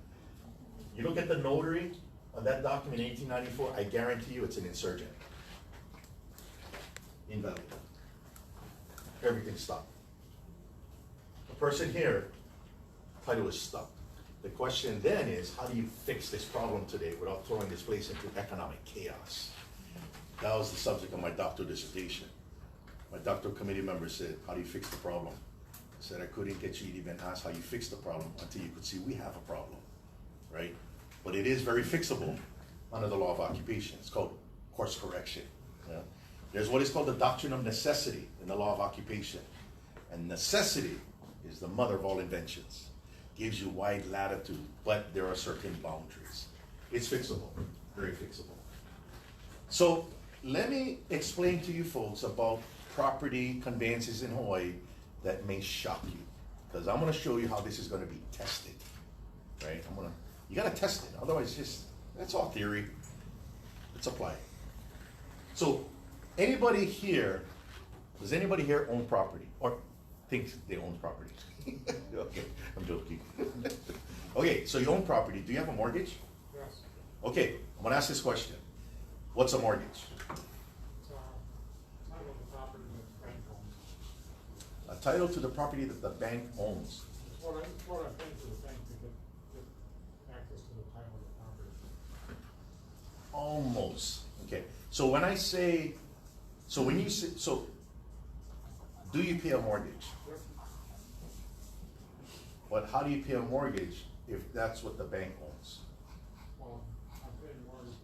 You look at the notary on that document in 1894, I guarantee you it's an insurgent. Invalid. Everything stopped. The person here, title is stuck. The question then is, how do you fix this problem today without throwing this place into economic chaos? That was the subject of my doctoral dissertation. My doctoral committee member said, how do you fix the problem? I said, I couldn't get you to even ask how you fix the problem until you could see we have a problem, right? But it is very fixable under the law of occupation. It's called course correction. Yeah? There's what is called the doctrine of necessity in the law of occupation. And necessity is the mother of all inventions. Gives you wide latitude, but there are certain boundaries. It's fixable, very fixable. So let me explain to you folks about property conveyances in Hawaii that may shock you. Because I'm gonna show you how this is gonna be tested, right? You gotta test it, otherwise that's all theory. Let's apply it. So, does anybody here own property? Or thinks they own property? Okay, I'm joking. Okay, so you own property, do you have a mortgage? Yes. Okay, I'm gonna ask this question. What's a mortgage? It's, title of the property that the bank owns. A title to the property that the bank owns. It's what I pay to the bank to get access to the title of the property. Almost, okay. So when I say, so when you say, so, do you pay a mortgage? Yep. But how do you pay a mortgage if that's what the bank owns? Well, I pay the mortgage,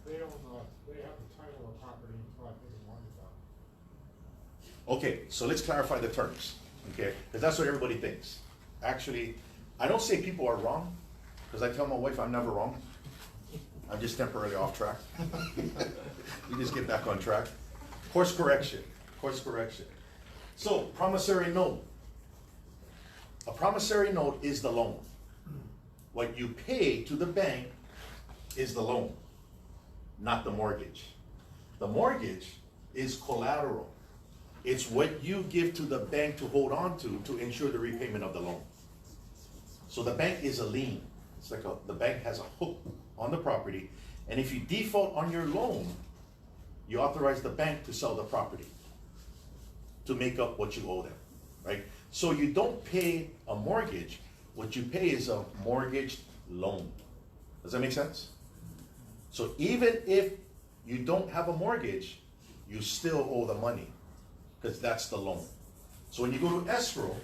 they own, they have the title of the property until I pay the mortgage out. Okay, so let's clarify the terms, okay? Because that's what everybody thinks. Actually, I don't say people are wrong, because I tell my wife I'm never wrong. I'm just temporarily off track. We just get back on track. Course correction, course correction. So, promissory note. A promissory note is the loan. What you pay to the bank is the loan, not the mortgage. The mortgage is collateral. It's what you give to the bank to hold on to ensure the repayment of the loan. So the bank is a lien. It's like the bank has a hook on the property, and if you default on your loan, you authorize the bank to sell the property to make up what you owe them, right? So you don't pay a mortgage, what you pay is a mortgaged loan. Does that make sense? So even if you don't have a mortgage, you still owe the money, because that's the loan. So when you go to escrow,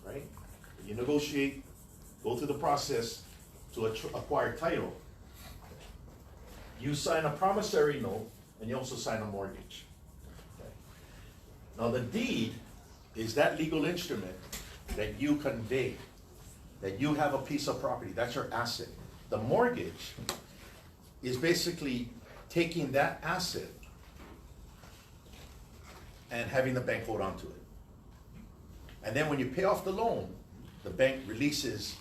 right, you negotiate, go through the process to acquire title, you sign a promissory note, and you also sign a mortgage. Okay. Now the deed is that legal instrument that you convey, that you have a piece of property, that's your asset. The mortgage is basically taking that asset and having the bank hold on to it. And then when you pay off the loan, the bank releases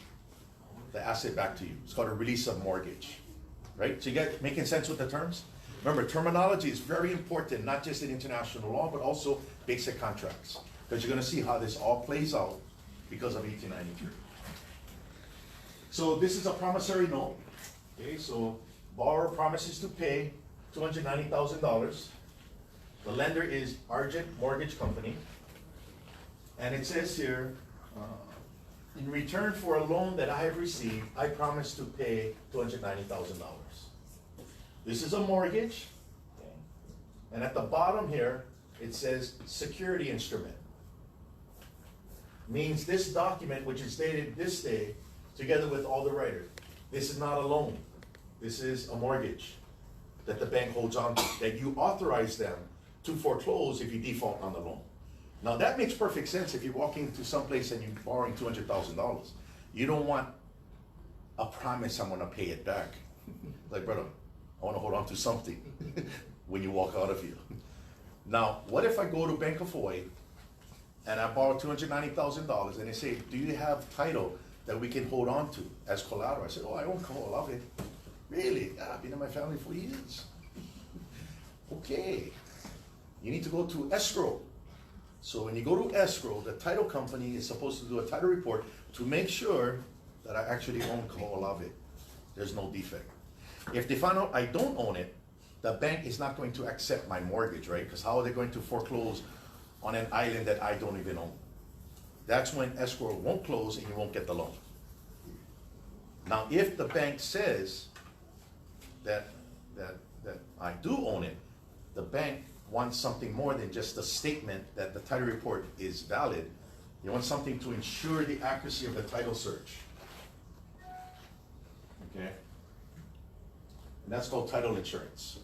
the asset back to you. It's called a release of mortgage, right? So you guys making sense with the terms? Remember, terminology is very important, not just in international law, but also basic contracts. Because you're gonna see how this all plays out because of 1893. So this is a promissory note, okay? So borrower promises to pay $290,000. The lender is Argent Mortgage Company. And it says here, in return for a loan that I have received, I promise to pay $290,000. This is a mortgage, okay? And at the bottom here, it says security instrument. Means this document, which is dated this day, together with all the writers, this is not a loan. This is a mortgage that the bank holds on to, that you authorize them to foreclose if you default on the loan. Now that makes perfect sense if you're walking to someplace and you're borrowing $200,000. You don't want a promise I'm gonna pay it back. Like, brother, I wanna hold on to something when you walk out of here. Now, what if I go to Bank of Hawaii and I borrow $290,000 and they say, do you have title that we can hold on to as collateral? I said, oh, I own all of it. Really? Yeah, I've been in my family for years. Okay, you need to go to escrow. So when you go to escrow, the title company is supposed to do a title report to make sure that I actually own all of it. There's no defect. If they find out I don't own it, the bank is not going to accept my mortgage, right? Because how are they going to foreclose on an island that I don't even own? That's when escrow won't close and you won't get the loan. Now, if the bank says that I do own it, the bank wants something more than just a statement that the title report is valid. You want something to ensure the accuracy of the title search. Okay? And that's called title insurance.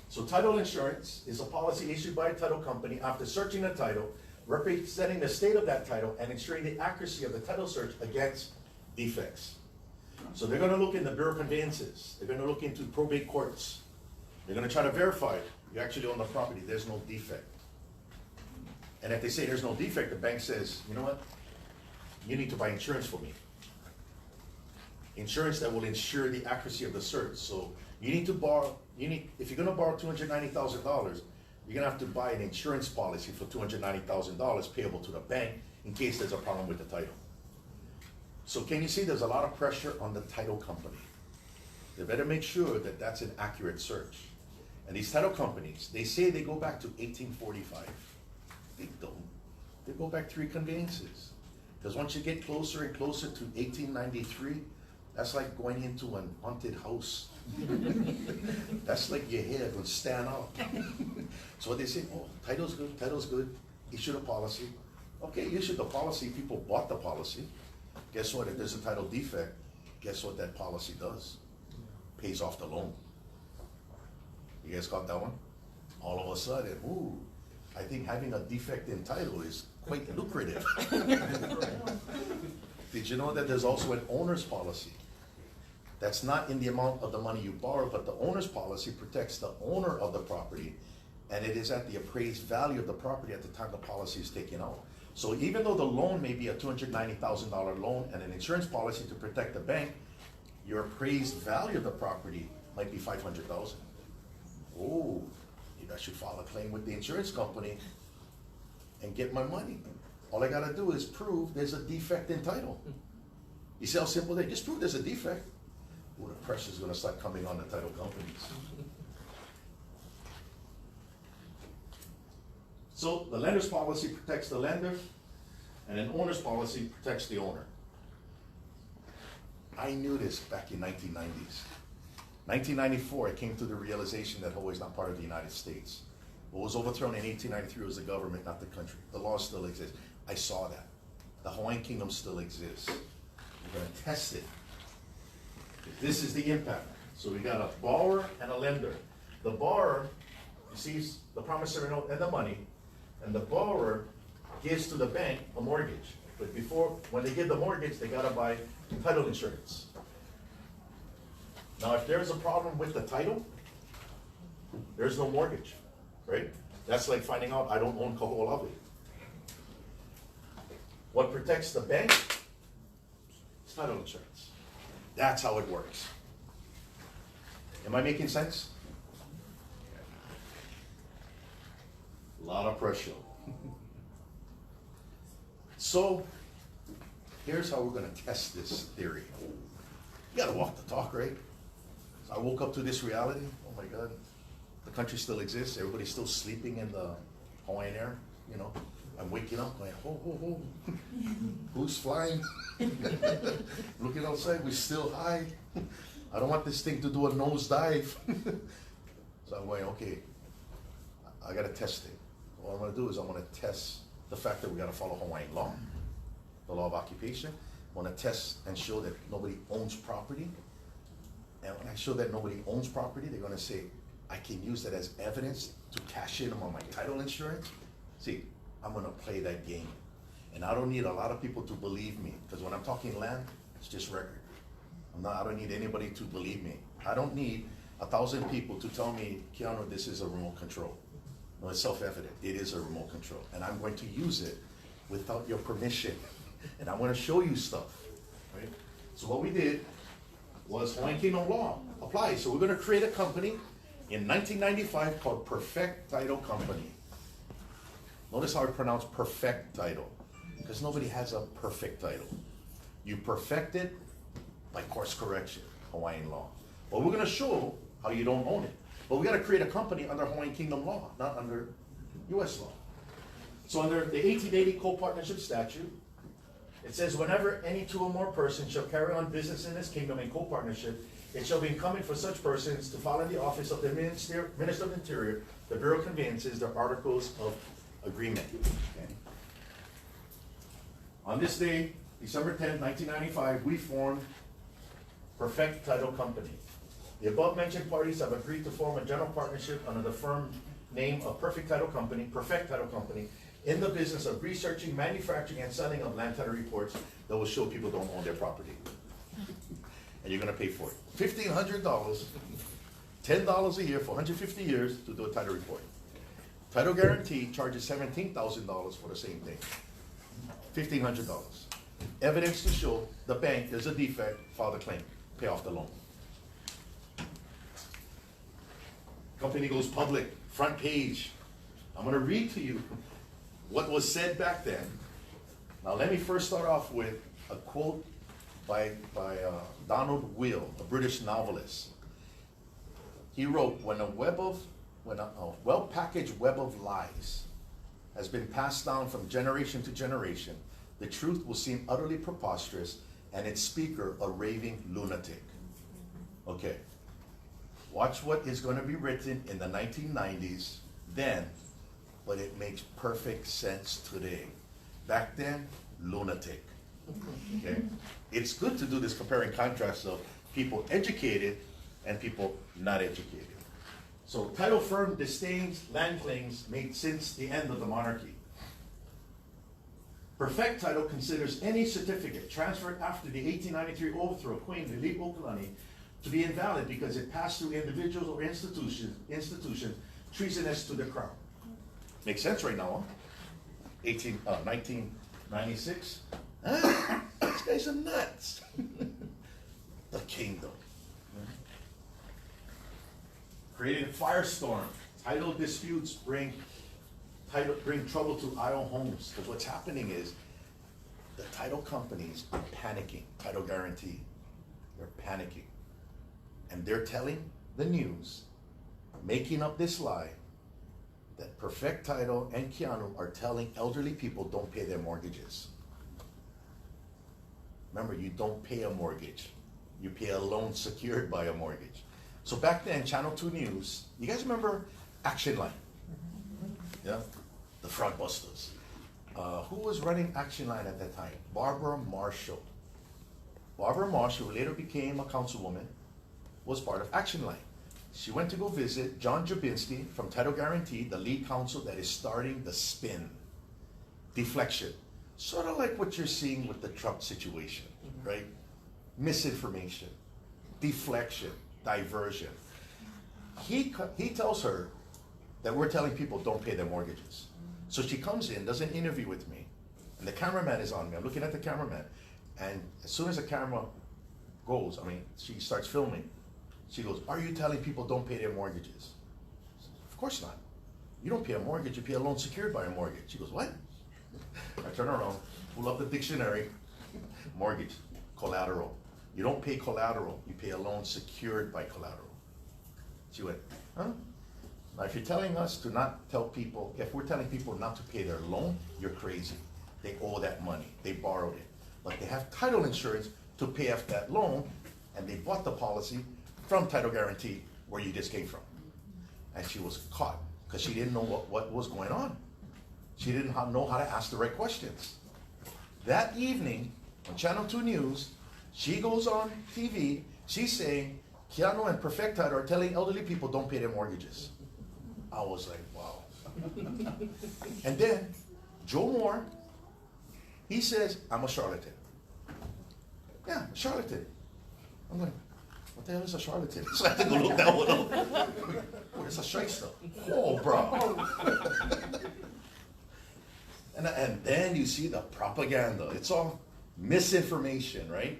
So title insurance is a policy issued by a title company after searching the title, representing the state of that title, and ensuring the accuracy of the title search against defects. So they're gonna look in the Bureau of Conveyances. They're gonna look into probate courts. They're gonna try to verify you actually own the property, there's no defect. And if they say there's no defect, the bank says, you know what? You need to buy insurance for me. Insurance that will ensure the accuracy of the search. So you need to borrow, if you're gonna borrow $290,000, you're gonna have to buy an insurance policy for $290,000 payable to the bank in case there's a problem with the title. So can you see there's a lot of pressure on the title company? They better make sure that that's an accurate search. And these title companies, they say they go back to 1845. They don't. They go back 3 conveyances. Because once you get closer and closer to 1893, that's like going into an haunted house. That's like your hair will stand out. So what they say, oh, title's good, issue the policy. Okay, issue the policy, people bought the policy. Guess what, if there's a title defect, guess what that policy does? Pays off the loan. You guys got that one? All of a sudden, ooh, I think having a defect in title is quite lucrative. Did you know that there's also an owner's policy? That's not in the amount of the money you borrow, but the owner's policy protects the owner of the property, and it is at the appraised value of the property at the time the policy is taken out. So even though the loan may be a $290,000 loan and an insurance policy to protect the bank, your appraised value of the property might be $500,000. Oh, maybe I should file a claim with the insurance company and get my money. All I gotta do is prove there's a defect in title. You see how simple they just prove there's a defect. Well, the pressure's gonna start coming on the title companies. So the lender's policy protects the lender, and an owner's policy protects the owner. I knew this back in 1990s. 1994, I came to the realization that Hawaii is not part of the United States. What was overthrown in 1893 was the government, not the country. The law still exists. I saw that. The Hawaiian Kingdom still exists. We're gonna test it. This is the impact. So we got a borrower and a lender. The borrower receives the promissory note and the money, and the borrower gives to the bank a mortgage. But before, when they give the mortgage, they gotta buy title insurance. Now, if there's a problem with the title, there's no mortgage, right? That's like finding out I don't own Kaho'olawe. What protects the bank is title insurance. That's how it works. Am I making sense? A lot of pressure. So, here's how we're gonna test this theory. You gotta walk the talk, right? So I woke up to this reality. Oh my God, the country still exists. Everybody's still sleeping in the Hawaiian air. You know, I'm waking up going, ho, ho, ho. Who's flying? Looking outside, we're still high. I don't want this thing to do a nosedive. So I'm going, okay, I gotta test it. What I'm gonna do is I'm gonna test the fact that we gotta follow Hawaiian law, the law of occupation. I wanna test and show that nobody owns property. And when I show that nobody owns property, they're gonna say, I can use that as evidence to cash in on my title insurance. See, I'm gonna play that game. And I don't need a lot of people to believe me, because when I'm talking land, it's just record. I don't need anybody to believe me. I don't need 1,000 people to tell me, Keanu, this is a remote control. No, it's self-evident, it is a remote control. And I'm going to use it without your permission. And I'm gonna show you stuff, right? So what we did was Hawaiian Kingdom law applies. So we're gonna create a company in 1995 called Perfect Title Company. Notice how I pronounce perfect title, because nobody has a perfect title. You perfect it by course correction, Hawaiian law. But we're gonna show how you don't own it. But we gotta create a company under Hawaiian Kingdom law, not under US law. So under the 1880 co-partnership statute, it says whenever any 2 or more persons shall carry on business in this kingdom in co-partnership, it shall be incumbent for such persons to file in the office of the Minister of the Interior, the Bureau of Conveyances, their articles of agreement. Okay. On this day, December 10, 1995, we formed Perfect Title Company. The above mentioned parties have agreed to form a general partnership under the firm name of Perfect Title Company, in the business of researching, manufacturing, and selling of land title reports that will show people don't own their property. And you're gonna pay for it. $1,500, $10 a year for 150 years to do a title report. Title Guarantee charges $17,000 for the same thing. $1,500. Evidence to show the bank there's a defect, file the claim, pay off the loan. Company goes public, front page. I'm gonna read to you what was said back then. Now, let me first start off with a quote by Donald Will, a British novelist. He wrote, when a well-packaged web of lies has been passed down from generation to generation, the truth will seem utterly preposterous and its speaker a raving lunatic. Okay, watch what is going to be written in the 1990s then, but it makes perfect sense today. Back then, lunatic. Okay, it's good to do this compare and contrast of people educated and people not educated. So, title firm disdains land claims made since the end of the monarchy. Perfect Title considers any certificate transferred after the 1893 overthrow of Queen Legality to be invalid because it passed through individuals or institutions treasonous to the crown. Makes sense right now, huh? 1996. These guys are nuts. The kingdom. Created a firestorm. Title disputes bring trouble to Isle homes. Because what's happening is the title companies are panicking. Title guarantee. They're panicking. And they're telling the news, making up this lie, that Perfect Title and Keanu are telling elderly people don't pay their mortgages. Remember, you don't pay a mortgage. You pay a loan secured by a mortgage. So back then, Channel 2 News, you guys remember Action Line? Yeah? The Front Busters. Who was running Action Line at that time? Barbara Marshall. Barbara Marshall, who later became a councilwoman, was part of Action Line. She went to go visit John Jabinski from Title Guarantee, the lead counsel that is starting the spin. Deflection. Sort of like what you're seeing with the Trump situation, right? Misinformation, deflection, diversion. He tells her that we're telling people don't pay their mortgages. So she comes in, does an interview with me, and the cameraman is on me. I'm looking at the cameraman, and as soon as the camera goes, she starts filming, she goes, "Are you telling people don't pay their mortgages?" Of course not. You don't pay a mortgage, you pay a loan secured by a mortgage. She goes, "What?" I turn around, pull up the dictionary, mortgage, collateral. You don't pay collateral, you pay a loan secured by collateral. She went, "Huh?" Now, if you're telling us to not tell people, if we're telling people not to pay their loan, you're crazy. They owe that money, they borrowed it. But they have title insurance to pay off that loan, and they bought the policy from Title Guarantee, where you just came from. And she was caught, because she didn't know what was going on. She didn't know how to ask the right questions. That evening, on Channel 2 News, she goes on TV, she's saying, Keanu and Perfect Title are telling elderly people don't pay their mortgages. I was like, wow. And then, Joe Moore, he says, I'm a charlatan. Yeah, a charlatan. I'm like, what the hell is a charlatan? So I had to go look that one up. What is a shyster? Oh, bro. And then you see the propaganda. It's all misinformation, right?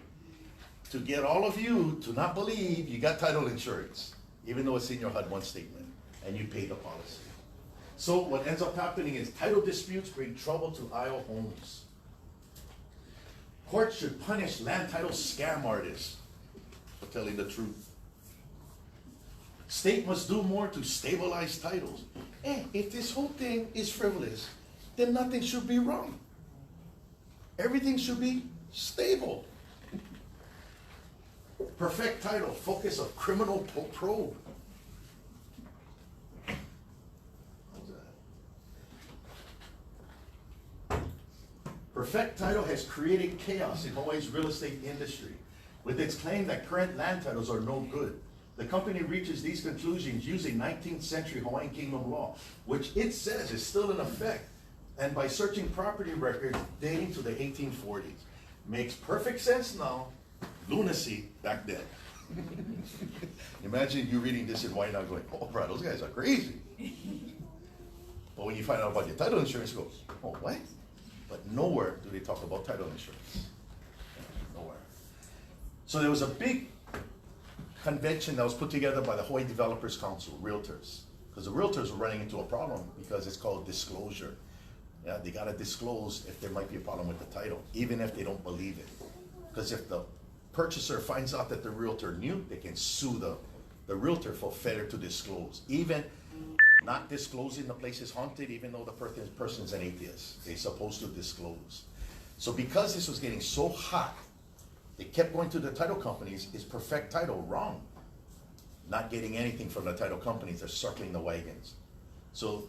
To get all of you to not believe you got title insurance, even though it's in your HUD-1 statement, and you pay the policy. So what ends up happening is title disputes bring trouble to Isle homes. Courts should punish land title scam artists for telling the truth. State must do more to stabilize titles. If this whole thing is frivolous, then nothing should be wrong. Everything should be stable. Perfect Title, focus of criminal probe. Perfect Title has created chaos in Hawaii's real estate industry. With its claim that current land titles are no good, the company reaches these conclusions using 19th century Hawaiian Kingdom law, which it says is still in effect, and by searching property records dating to the 1840s. Makes perfect sense now, lunacy back then. Imagine you reading this in Hawaii now going, oh, bro, those guys are crazy. But when you find out about your title insurance, you go, oh, what? But nowhere do they talk about title insurance. Nowhere. So there was a big convention that was put together by the Hawaii Developers Council, realtors. Because the realtors were running into a problem because it's called disclosure. Yeah, they gotta disclose if there might be a problem with the title, even if they don't believe it. Because if the purchaser finds out that the realtor knew, they can sue the realtor for failure to disclose. Even not disclosing the place is haunted, even though the person's an atheist. They're supposed to disclose. So because this was getting so hot, they kept going to the title companies. Is perfect title wrong? Not getting anything from the title companies. They're circling the wagons. So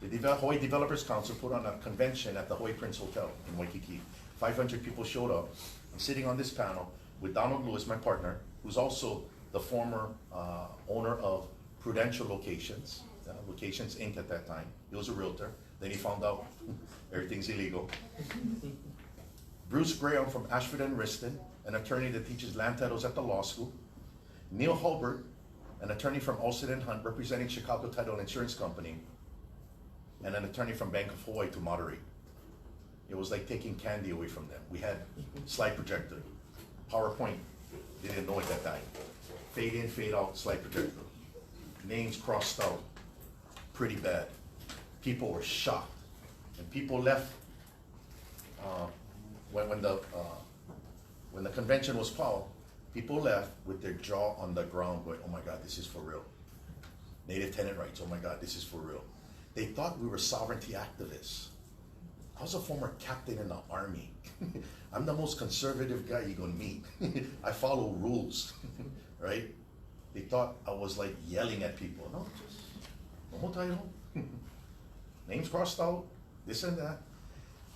the Hawaii Developers Council put on a convention at the Hawaii Prince Hotel in Waikiki. 500 people showed up. I'm sitting on this panel with Donald Lewis, my partner, who's also the former owner of Prudential Locations Inc. at that time. He was a realtor. Then he found out everything's illegal. Bruce Graham from Ashford and Riston, an attorney that teaches land titles at the law school. Neil Hulbert, an attorney from Olsen and Hunt, representing Chicago Title and Insurance Company, and an attorney from Bank of Hawaii to moderate. It was like taking candy away from them. We had slide projector, PowerPoint, they didn't know at that time. Fade in, fade out, slide projector. Names crossed out, pretty bad. People were shocked. And people left, when the convention was called, people left with their jaw on the ground going, oh my God, this is for real. Native tenant rights, oh my God, this is for real. They thought we were sovereignty activists. I was a former captain in the Army. I'm the most conservative guy you're gonna meet. I follow rules, right? They thought I was like yelling at people. No, just normal title. Names crossed out, this and that.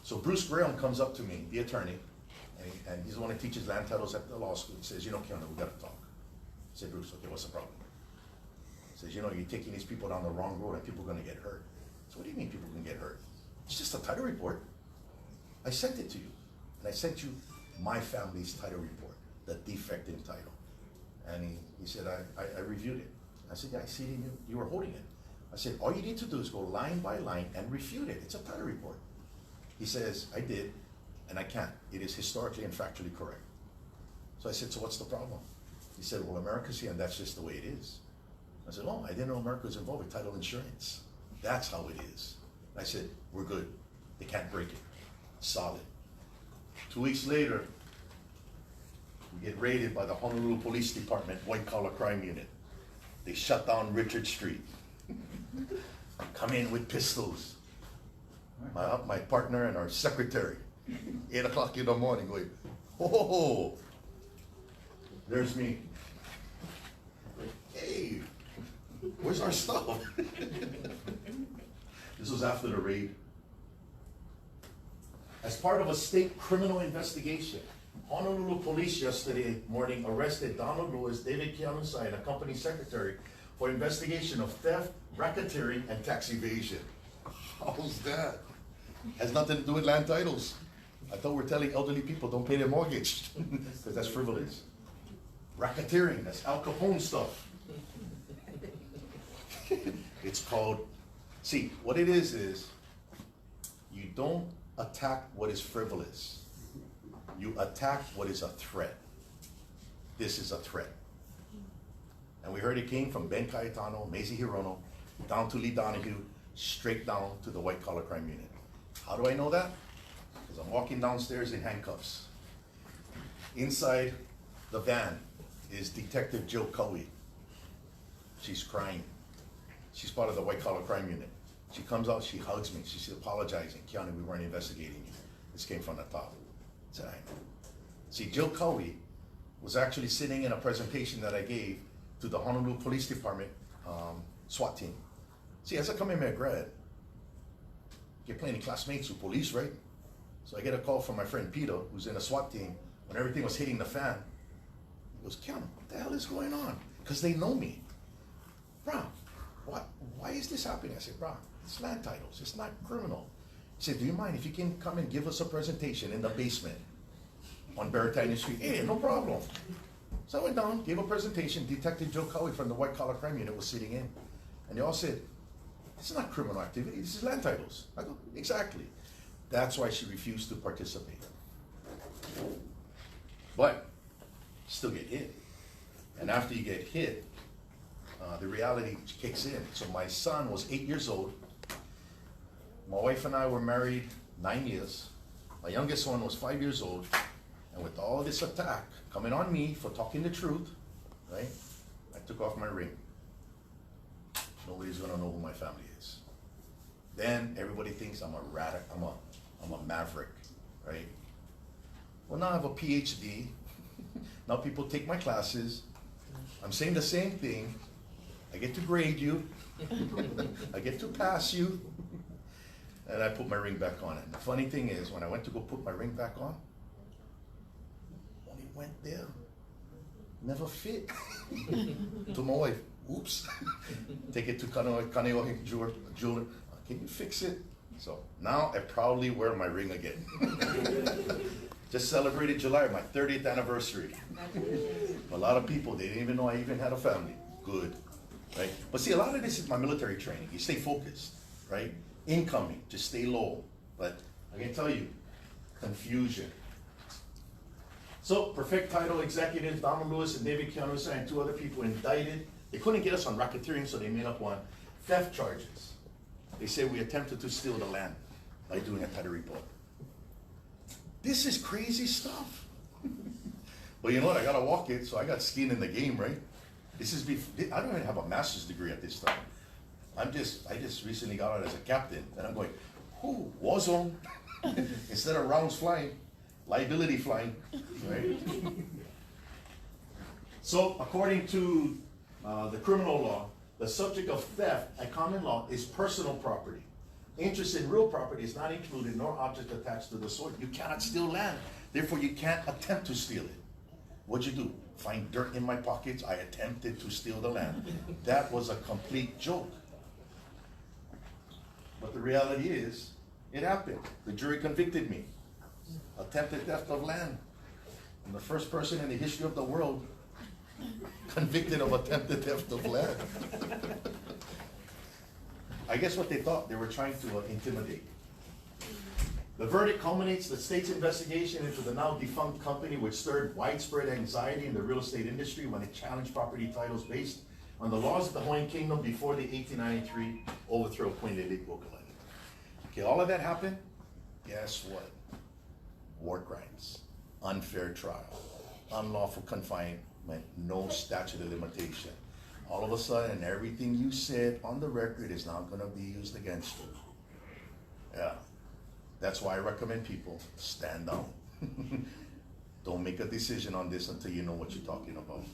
So Bruce Graham comes up to me, the attorney, and he's the one that teaches land titles at the law school. He says, you know, Keanu, we gotta talk. I said, Bruce, okay, what's the problem? He says, you know, you're taking these people down the wrong road and people are gonna get hurt. So what do you mean people can get hurt? It's just a title report. I sent it to you. And I sent you my family's title report, the defect in title. And he said, I reviewed it. I said, yeah, I see you were holding it. I said, all you need to do is go line by line and refute it. It's a title report. He says, I did, and I can't. It is historically and factually correct. So I said, so what's the problem? He said, well, America's here, and that's just the way it is. I said, oh, I didn't know America was involved with title insurance. That's how it is. I said, we're good. They can't break it. Solid. 2 weeks later, we get raided by the Honolulu Police Department, white collar crime unit. They shut down Richard Street. Come in with pistols. My partner and our secretary, 8 o'clock in the morning, going, oh, there's me. Hey, where's our stuff? This was after the raid. As part of a state criminal investigation, Honolulu police yesterday morning arrested Donald Lewis, David Keanu, and a company secretary for investigation of theft, racketeering, and tax evasion. How's that? Has nothing to do with land titles. I thought we're telling elderly people don't pay their mortgage because that's frivolous. Racketeering, that's Al Capone stuff. It's called, see, what it is you don't attack what is frivolous. You attack what is a threat. This is a threat. And we heard it came from Ben Cayetano, Mazie Hirono, down to Lee Donahue, straight down to the white collar crime unit. How do I know that? Because I'm walking downstairs in handcuffs. Inside the van is Detective Jill Cowie. She's crying. She's part of the white collar crime unit. She comes out, she hugs me, she's apologizing. Keanu, we weren't investigating you. This came from the top. I said, I know. See, Jill Cowie was actually sitting in a presentation that I gave to the Honolulu Police Department SWAT team. See, as a Kamehameha grad, get plenty of classmates with police, right? So I get a call from my friend Peter, who's in a SWAT team, when everything was hitting the fan. He goes, Keanu, what the hell is going on? Because they know me. Bro, why is this happening? I said, bro, it's land titles, it's not criminal. He said, do you mind if you can come and give us a presentation in the basement on Beretania Street? Hey, no problem. So I went down, gave a presentation. Detective Joe Cowie from the white collar crime unit was sitting in. And they all said, this is not criminal activity, this is land titles. I go, exactly. That's why she refused to participate. But still get hit. And after you get hit, the reality kicks in. So my son was 8 years old. My wife and I were married 9 years. My youngest one was 5 years old. And with all this attack coming on me for talking the truth, right? I took off my ring. Nobody's gonna know who my family is. Then everybody thinks I'm a maverick, right? Well, now I have a PhD. Now people take my classes. I'm saying the same thing. I get to grade you. I get to pass you. And I put my ring back on. And the funny thing is, when I went to go put my ring back on, only went there. Never fit. To my wife, oops. Take it to Kaneo jeweler. Can you fix it? So now I proudly wear my ring again. Just celebrated July, my 30th anniversary. A lot of people, they didn't even know I even had a family. Good, right? But see, a lot of this is my military training. You stay focused, right? Incoming, just stay low. But I can tell you, confusion. So, perfect title executives, Donald Lewis and David Keanu and 2 other people indicted. They couldn't get us on racketeering, so they made up one. Theft charges. They say we attempted to steal the land by doing a title report. This is crazy stuff. But you know what? I gotta walk it, so I got skin in the game, right? I don't even have a master's degree at this time. I just recently got out as a captain, and I'm going, whoo, war zone. Instead of rounds flying, liability flying, right? So, according to the criminal law, the subject of theft at common law is personal property. Interest in real property is not included, nor object attached to the sort. You cannot steal land. Therefore, you can't attempt to steal it. What'd you do? Find dirt in my pockets? I attempted to steal the land. That was a complete joke. But the reality is, it happened. The jury convicted me. Attempted theft of land. I'm the first person in the history of the world convicted of attempted theft of land. I guess what they thought, they were trying to intimidate. The verdict culminates the state's investigation into the now defunct company, which stirred widespread anxiety in the real estate industry when it challenged property titles based on the laws of the Hawaiian Kingdom before the 1893 overthrow of Queen Legality. Okay, all of that happened. Guess what? War crimes, unfair trial, unlawful confinement, no statute of limitation. All of a sudden, everything you said on the record is now going to be used against you. Yeah. That's why I recommend people stand down. Don't make a decision on this until you know what you're talking about.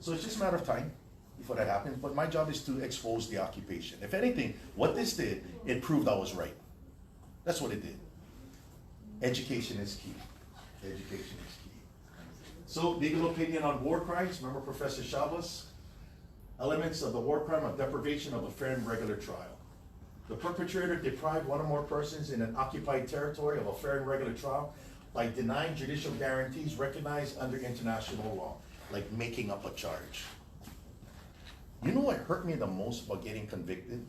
So it's just a matter of time before that happens, but my job is to expose the occupation. If anything, what this did, it proved I was right. That's what it did. Education is key. Education is key. So, legal opinion on war crimes. Remember Professor Chavez? Elements of the war crime of deprivation of a fair and regular trial. The perpetrator deprived one or more persons in an occupied territory of a fair and regular trial by denying judicial guarantees recognized under international law, like making up a charge. You know what hurt me the most about getting convicted,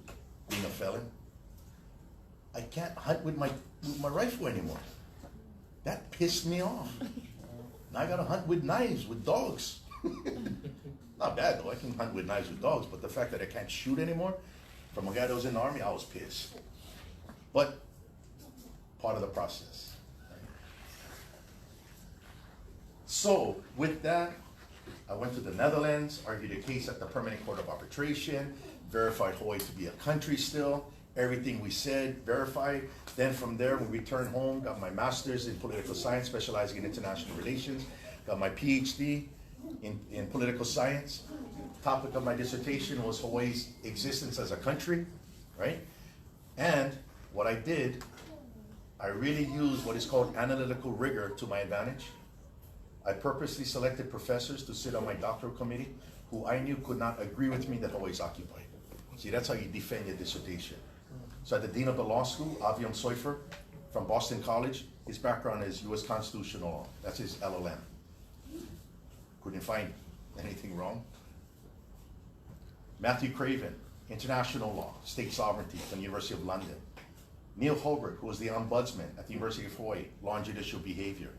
being a felon? I can't hunt with my rifle anymore. That pissed me off. Now I gotta hunt with knives, with dogs. Not bad though, I can hunt with knives with dogs, but the fact that I can't shoot anymore, from a guy that was in the army, I was pissed. But part of the process. Right? So with that, I went to the Netherlands, argued a case at the Permanent Court of Arbitration, verified Hawaii to be a country still, everything we said, verified. Then from there, we returned home, got my master's in political science, specializing in international relations, got my PhD in political science. Topic of my dissertation was Hawaii's existence as a country, right? And what I did, I really used what is called analytical rigor to my advantage. I purposely selected professors to sit on my doctoral committee who I knew could not agree with me that Hawaii is occupied. See, that's how you defend your dissertation. So at the dean of the law school, Aviam Soifer from Boston College, his background is U.S. constitutional law. That's his LLM. Couldn't find anything wrong. Matthew Craven, international law, state sovereignty from the University of London. Neil Holbrook, who was the ombudsman at the University of Hawaii, law and judicial behavior.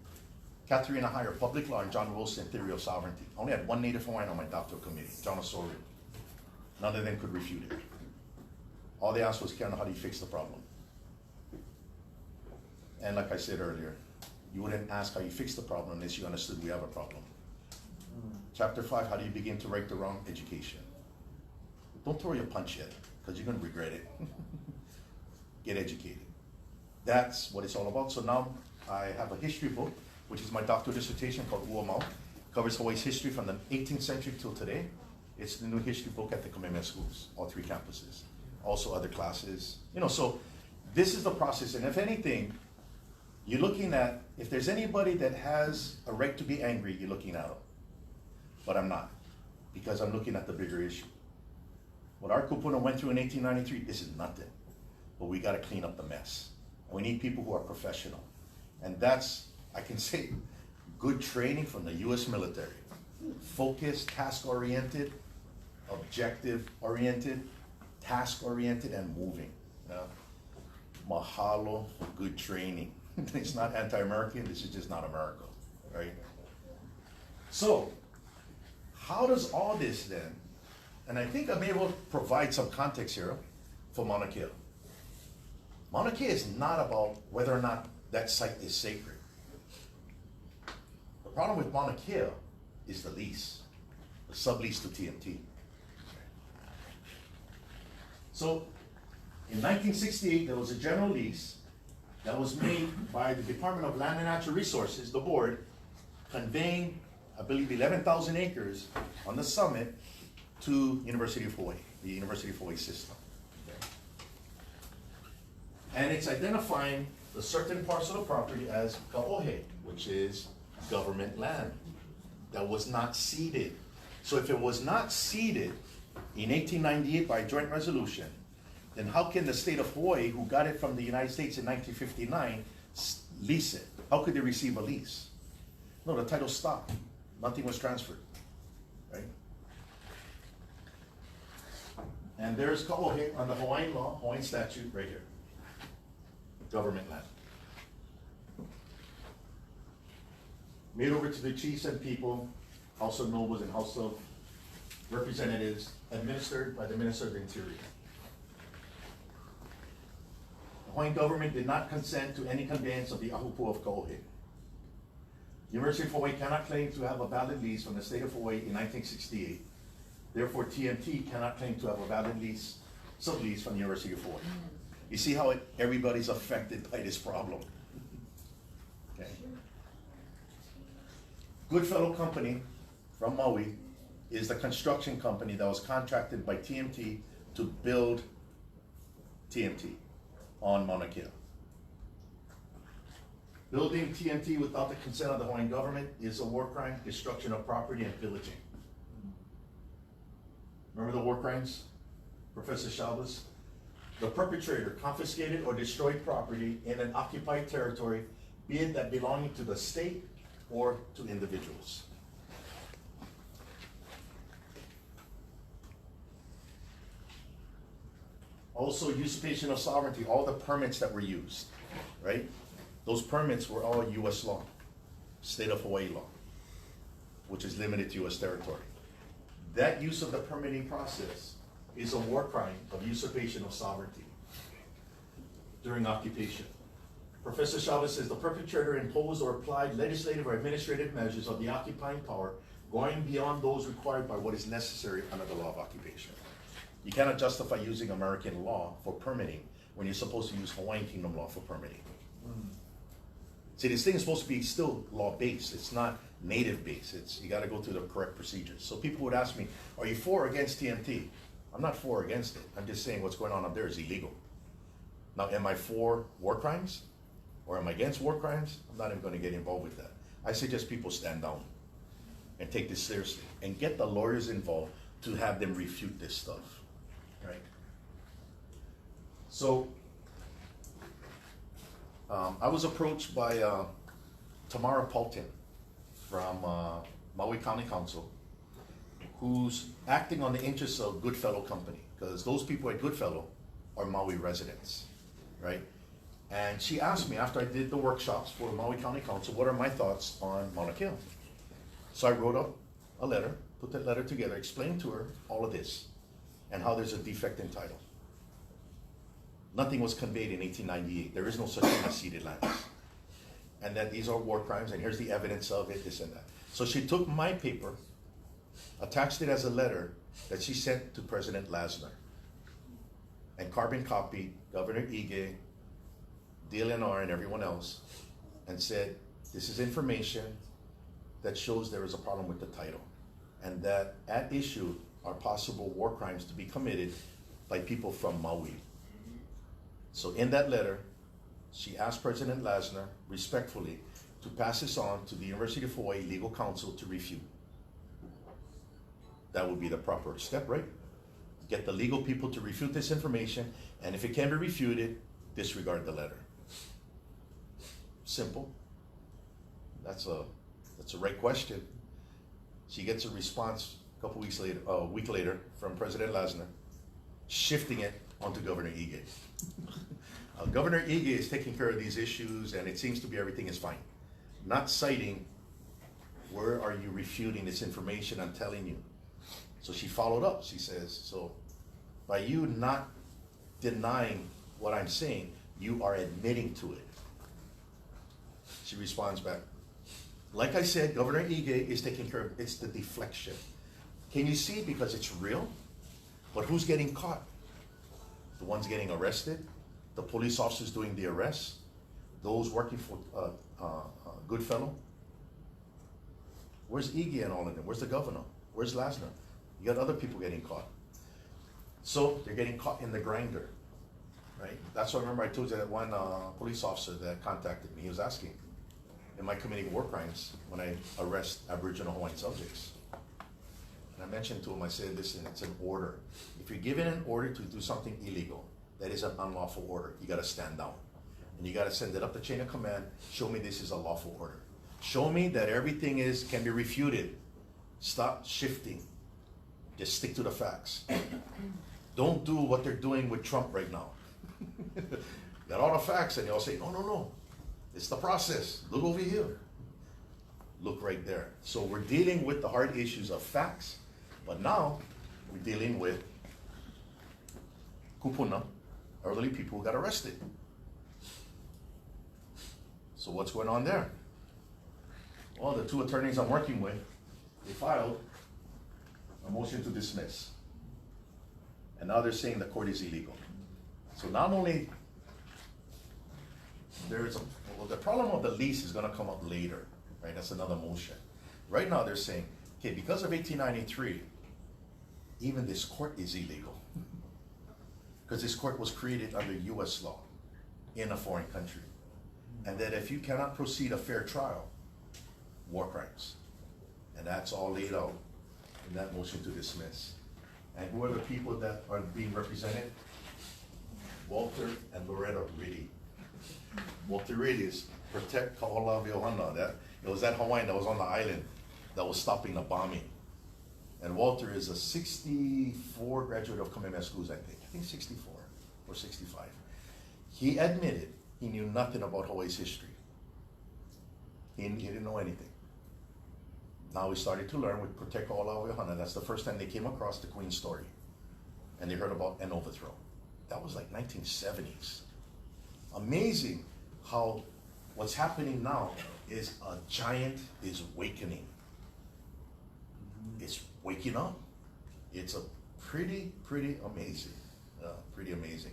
Katharina Heyer, public law, and John Wilson, theory of sovereignty. I only had one Native Hawaiian on my doctoral committee, John Osorio. None of them could refute it. All they asked was, Keanu, how do you fix the problem? And like I said earlier, you wouldn't ask how you fix the problem unless you understood we have a problem. Chapter 5, how do you begin to right the wrong? Education. Don't throw your punch yet, because you're going to regret it. Get educated. That's what it's all about. So now I have a history book, which is my doctoral dissertation called Uamau. Covers Hawaii's history from the 18th century till today. It's the new history book at the Kamehameha schools, all 3 campuses. Also other classes. You know, so this is the process. And if anything, you're looking at, if there's anybody that has a right to be angry, you're looking at them. But I'm not, because I'm looking at the bigger issue. What our kupuna went through in 1893, this is nothing. But we gotta clean up the mess. We need people who are professional. And that's, I can say, good training from the US military. Focused, task-oriented, objective-oriented, task-oriented, and moving. Mahalo for good training. It's not anti-American, this is just not America, right? So, how does all this then, and I think I'm able to provide some context here for Mauna Kea. Mauna Kea is not about whether or not that site is sacred. The problem with Mauna Kea is the lease, the sublease to TMT. So, in 1968, there was a general lease that was made by the Department of Land and Natural Resources, the board, conveying, I believe, 11,000 acres on the summit to University of Hawaii, the University of Hawaii system. And it's identifying the certain parcel of property as Ka'ohe, which is government land that was not ceded. So if it was not ceded in 1898 by joint resolution, then how can the state of Hawaii, who got it from the United States in 1959, lease it? How could they receive a lease? No, the title stopped. Nothing was transferred, right? And there's Ka'ohe on the Hawaiian law, Hawaiian statute right here. Government land. Made over to the chiefs and people, House of Nobles and House of Representatives, administered by the Minister of the Interior. The Hawaiian government did not consent to any conveyance of the ahupu of Ka'ohe. University of Hawaii cannot claim to have a valid lease from the state of Hawaii in 1968. Therefore, TMT cannot claim to have a valid lease, sublease from the University of Hawaii. You see how everybody's affected by this problem. Okay. Goodfellow Company from Maui is the construction company that was contracted by TMT to build TMT on Mauna Kea. Building TMT without the consent of the Hawaiian government is a war crime, destruction of property, and pillaging. Remember the war crimes, Professor Chavez? The perpetrator confiscated or destroyed property in an occupied territory, be it that belonging to the state or to individuals. Also, usurpation of sovereignty, all the permits that were used, right? Those permits were all US law, state of Hawaii law, which is limited to US territory. That use of the permitting process is a war crime of usurpation of sovereignty during occupation. Professor Chavez says the perpetrator imposed or applied legislative or administrative measures of the occupying power going beyond those required by what is necessary under the law of occupation. You cannot justify using American law for permitting when you're supposed to use Hawaiian Kingdom law for permitting. See, this thing is supposed to be still law-based. It's not native-based. You gotta go through the correct procedures. So people would ask me, are you for or against TMT? I'm not for or against it. I'm just saying what's going on up there is illegal. Now, am I for war crimes? Or am I against war crimes? I'm not even gonna get involved with that. I suggest people stand down and take this seriously and get the lawyers involved to have them refute this stuff, right? So, I was approached by Tamara Paultin from Maui County Council, who's acting on the interests of Goodfellow Company, because those people at Goodfellow are Maui residents, right? And she asked me after I did the workshops for Maui County Council, what are my thoughts on Mauna Kea? So I wrote up a letter, put that letter together, explained to her all of this, and how there's a defect in title. Nothing was conveyed in 1898. There is no such thing as ceded lands. and that these are war crimes, and here's the evidence of it, this and that. So she took my paper, attached it as a letter that she sent to President Lasner, and carbon copied Governor Ige, DLNR, and everyone else, and said, this is information that shows there is a problem with the title, and that at issue are possible war crimes to be committed by people from Maui. So in that letter, she asked President Lasner, respectfully, to pass this on to the University of Hawaii Legal Counsel to refute. That would be the proper step, right? Get the legal people to refute this information, and if it can be refuted, disregard the letter. Simple. That's a right question. She gets a response a week later from President Lasner, shifting it onto Governor Ige. Governor Ige is taking care of these issues, and it seems to be everything is fine. Not citing, where are you refuting this information I'm telling you? So she followed up. She says, so by you not denying what I'm saying, you are admitting to it. She responds back, like I said, Governor Ige is taking care of, it's the deflection. Can you see? Because it's real, but who's getting caught? The ones getting arrested, the police officers doing the arrest, those working for Goodfellow. Where's Ige and all of them? Where's the governor? Where's Lasner? You got other people getting caught. So they're getting caught in the grinder, right? That's why I remember I told you that one police officer that contacted me, he was asking, am I committing war crimes when I arrest Aboriginal Hawaiian subjects? And I mentioned to him, I said, listen, it's an order. If you're given an order to do something illegal, that is an unlawful order. You gotta stand down. And you gotta send it up the chain of command, show me this is a lawful order. Show me that everything can be refuted. Stop shifting. Just stick to the facts. Don't do what they're doing with Trump right now. Got all the facts and they all say, no. It's the process. Look over here. Look right there. So we're dealing with the hard issues of facts, but now we're dealing with kupuna, elderly people who got arrested. So what's going on there? Well, the two attorneys I'm working with, they filed a motion to dismiss. And now they're saying the court is illegal. So not only the problem of the lease is gonna come up later, right? That's another motion. Right now they're saying, okay, because of 1893, even this court is illegal. Because this court was created under US law in a foreign country. And that if you cannot proceed a fair trial, war crimes. And that's all laid out in that motion to dismiss. And who are the people that are being represented? Walter and Loretta Riddy. Walter Riddy is Protect Kaola Viohana. It was that Hawaiian that was on the island that was stopping the bombing. And Walter is a 64 graduate of Kamehameha schools, I think 64 or 65. He admitted he knew nothing about Hawaii's history. He didn't know anything. Now we started to learn with Protect Kaola Viohana. That's the first time they came across the Queen's story. And they heard about an overthrow. That was like 1970s. Amazing how what's happening now is a giant is awakening. It's waking up. It's a pretty amazing. Pretty amazing.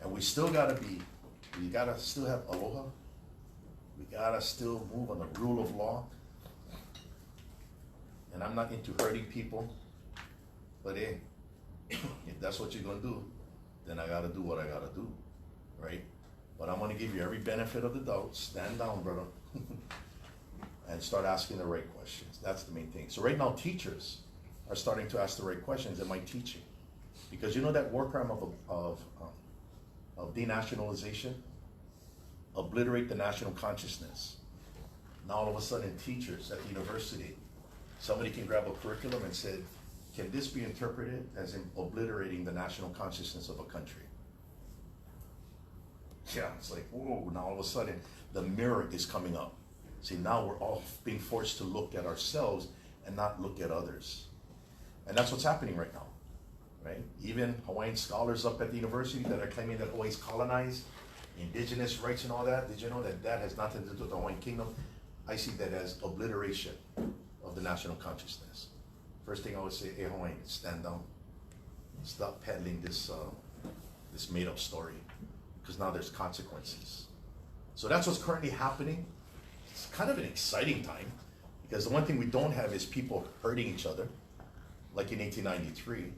And we still gotta still have aloha. We gotta still move on the rule of law. And I'm not into hurting people, but hey, if that's what you're gonna do, then I gotta do what I gotta do, right? But I'm gonna give you every benefit of the doubt. Stand down, brother, and start asking the right questions. That's the main thing. So right now, teachers are starting to ask the right questions. Am I teaching? Because you know that war crime of denationalization, obliterate the national consciousness. Now all of a sudden, teachers at the university, somebody can grab a curriculum and say, can this be interpreted as in obliterating the national consciousness of a country? Yeah, it's like, whoa, now all of a sudden, the mirror is coming up. See, now we're all being forced to look at ourselves and not look at others. And that's what's happening right now, right? Even Hawaiian scholars up at the university that are claiming that Hawaii's colonized, indigenous rights and all that, did you know that that has nothing to do with the Hawaiian Kingdom? I see that as obliteration of the national consciousness. First thing I would say, hey Hawaiian, stand down. Stop peddling this this made up story, because now there's consequences. So that's what's currently happening. It's kind of an exciting time, because the one thing we don't have is people hurting each other. Like in 1893,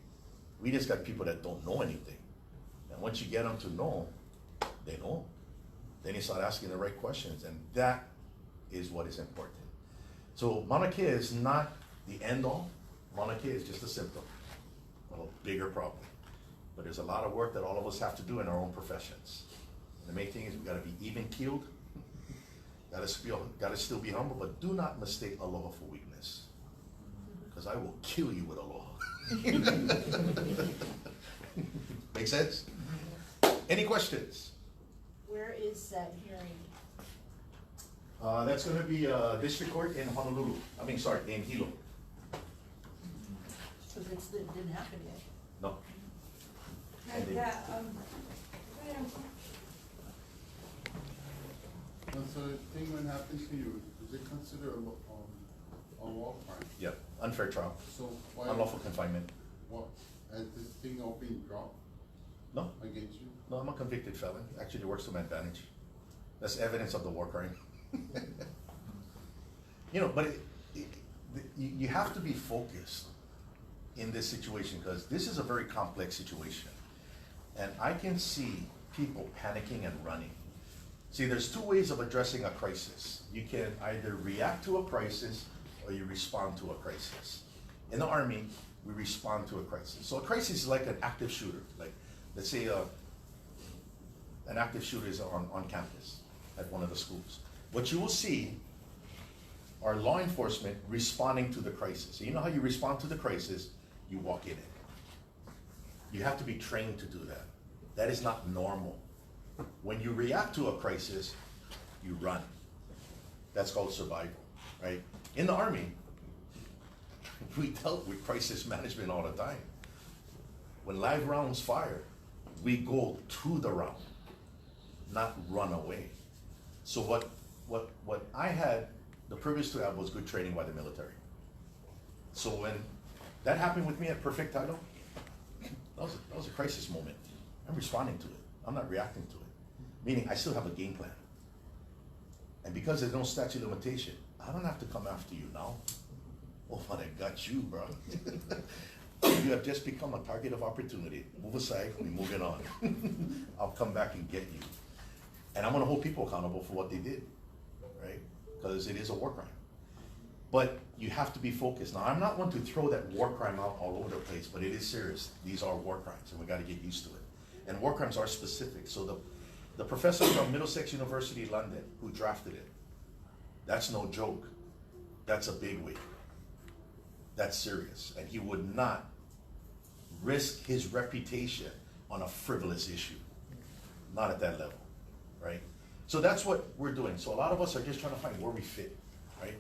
we just got people that don't know anything. And once you get them to know, they know. Then you start asking the right questions, and that is what is important. So Mauna Kea is not the end all. Mauna Kea is just a symptom of a bigger problem. But there's a lot of work that all of us have to do in our own professions. And the main thing is we gotta be even keeled, gotta still be humble, but do not mistake aloha for weakness. Because I will kill you with aloha. Make sense? Any questions? Where is that hearing? That's gonna be district court in Honolulu. In Hilo. Because it didn't happen yet. No. So the thing when happens to you, is it considered a war crime? Yep, unfair trial, So why? unlawful confinement. What, has this thing all been dropped No, against you? no, I'm a convicted felon. Actually, it works to my advantage. That's evidence of the war crime. You know, but you have to be focused in this situation, because this is a very complex situation. And I can see people panicking and running. See, there's two ways of addressing a crisis. You can either react to a crisis or you respond to a crisis. In the Army, we respond to a crisis. So a crisis is like an active shooter. Like, let's say an active shooter is on campus at one of the schools. What you will see are law enforcement responding to the crisis. So you know how you respond to the crisis? You walk in it. You have to be trained to do that. That is not normal. When you react to a crisis, you run. That's called survival, right? In the Army, we dealt with crisis management all the time. When live rounds fire, we go to the round, not run away. So what I had the privilege to have was good training by the military. So when that happened with me at Perfect Title, that was a crisis moment. I'm responding to it. I'm not reacting to it. Meaning I still have a game plan. And because there's no statute of limitation, I don't have to come after you now. Oh, but I got you, bro. You have just become a target of opportunity. Move aside, we're moving on. I'll come back and get you. And I'm gonna hold people accountable for what they did, right? Because it is a war crime. But you have to be focused. Now, I'm not one to throw that war crime out all over the place, but it is serious. These are war crimes, and we gotta get used to it. And war crimes are specific. So the professor from Middlesex University, London, who drafted it, that's no joke. That's a big wig. That's serious. And he would not risk his reputation on a frivolous issue. Not at that level, right? So that's what we're doing. So a lot of us are just trying to find where we fit, right?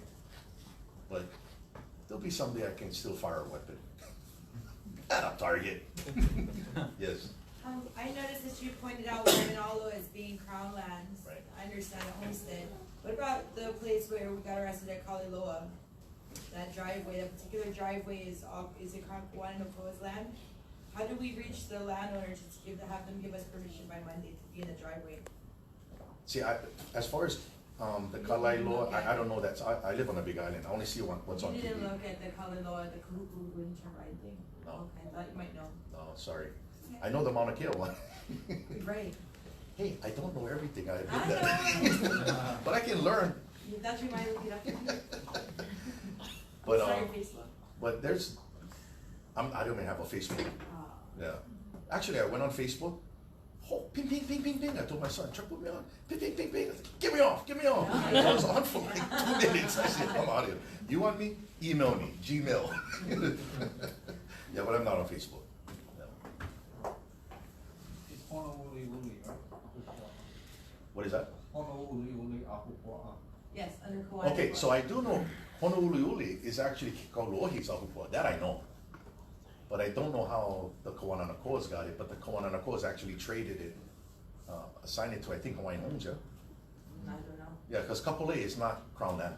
But there'll be someday I can still fire a weapon at a target. Yes. I noticed that you pointed out Waimanalo as being crown lands. Right. I understand a homestead. What about the place where we got arrested at Kaliloa? That driveway, that particular driveway is it Kawananokoa's land? How do we reach the landowners to have them give us permission by Monday to be in the driveway? See, as far as the Kalai law, I don't know that. I live on a big island. I only see what's on You TV. didn't look at the Kaliloa, the Kahuku wind turbine thing? No. Okay, I thought you might know. No, sorry. I know the Mauna Kea one. Right. Hey, I don't know everything. I admit I that. know. But I can learn. That's reminded me of But Sorry, Facebook. but there's, I don't even have a Facebook. Yeah. Actually, I went on Facebook. Oh, ping, ping, ping, ping, ping. I told my son, Chuck, put me on. Ping, ping, ping, ping. I said, get me off, get me off. I was on for like 2 minutes. I said, I'm out of here. You want me? Email me, Gmail. Yeah, but I'm not on Facebook. No. It's Honolulu, right? What is that? Honolulu, Ahupua. Yes, under Kauai. Okay, so I do know Honolulu is actually called Lohi's Ahupua. That I know. But I don't know how the Kawananakoas got it, but the Kawananakoas actually traded it assign it to, I think, Hawaiian Homes, yeah? I don't know. Yeah, because Kapolei is not Crown Land.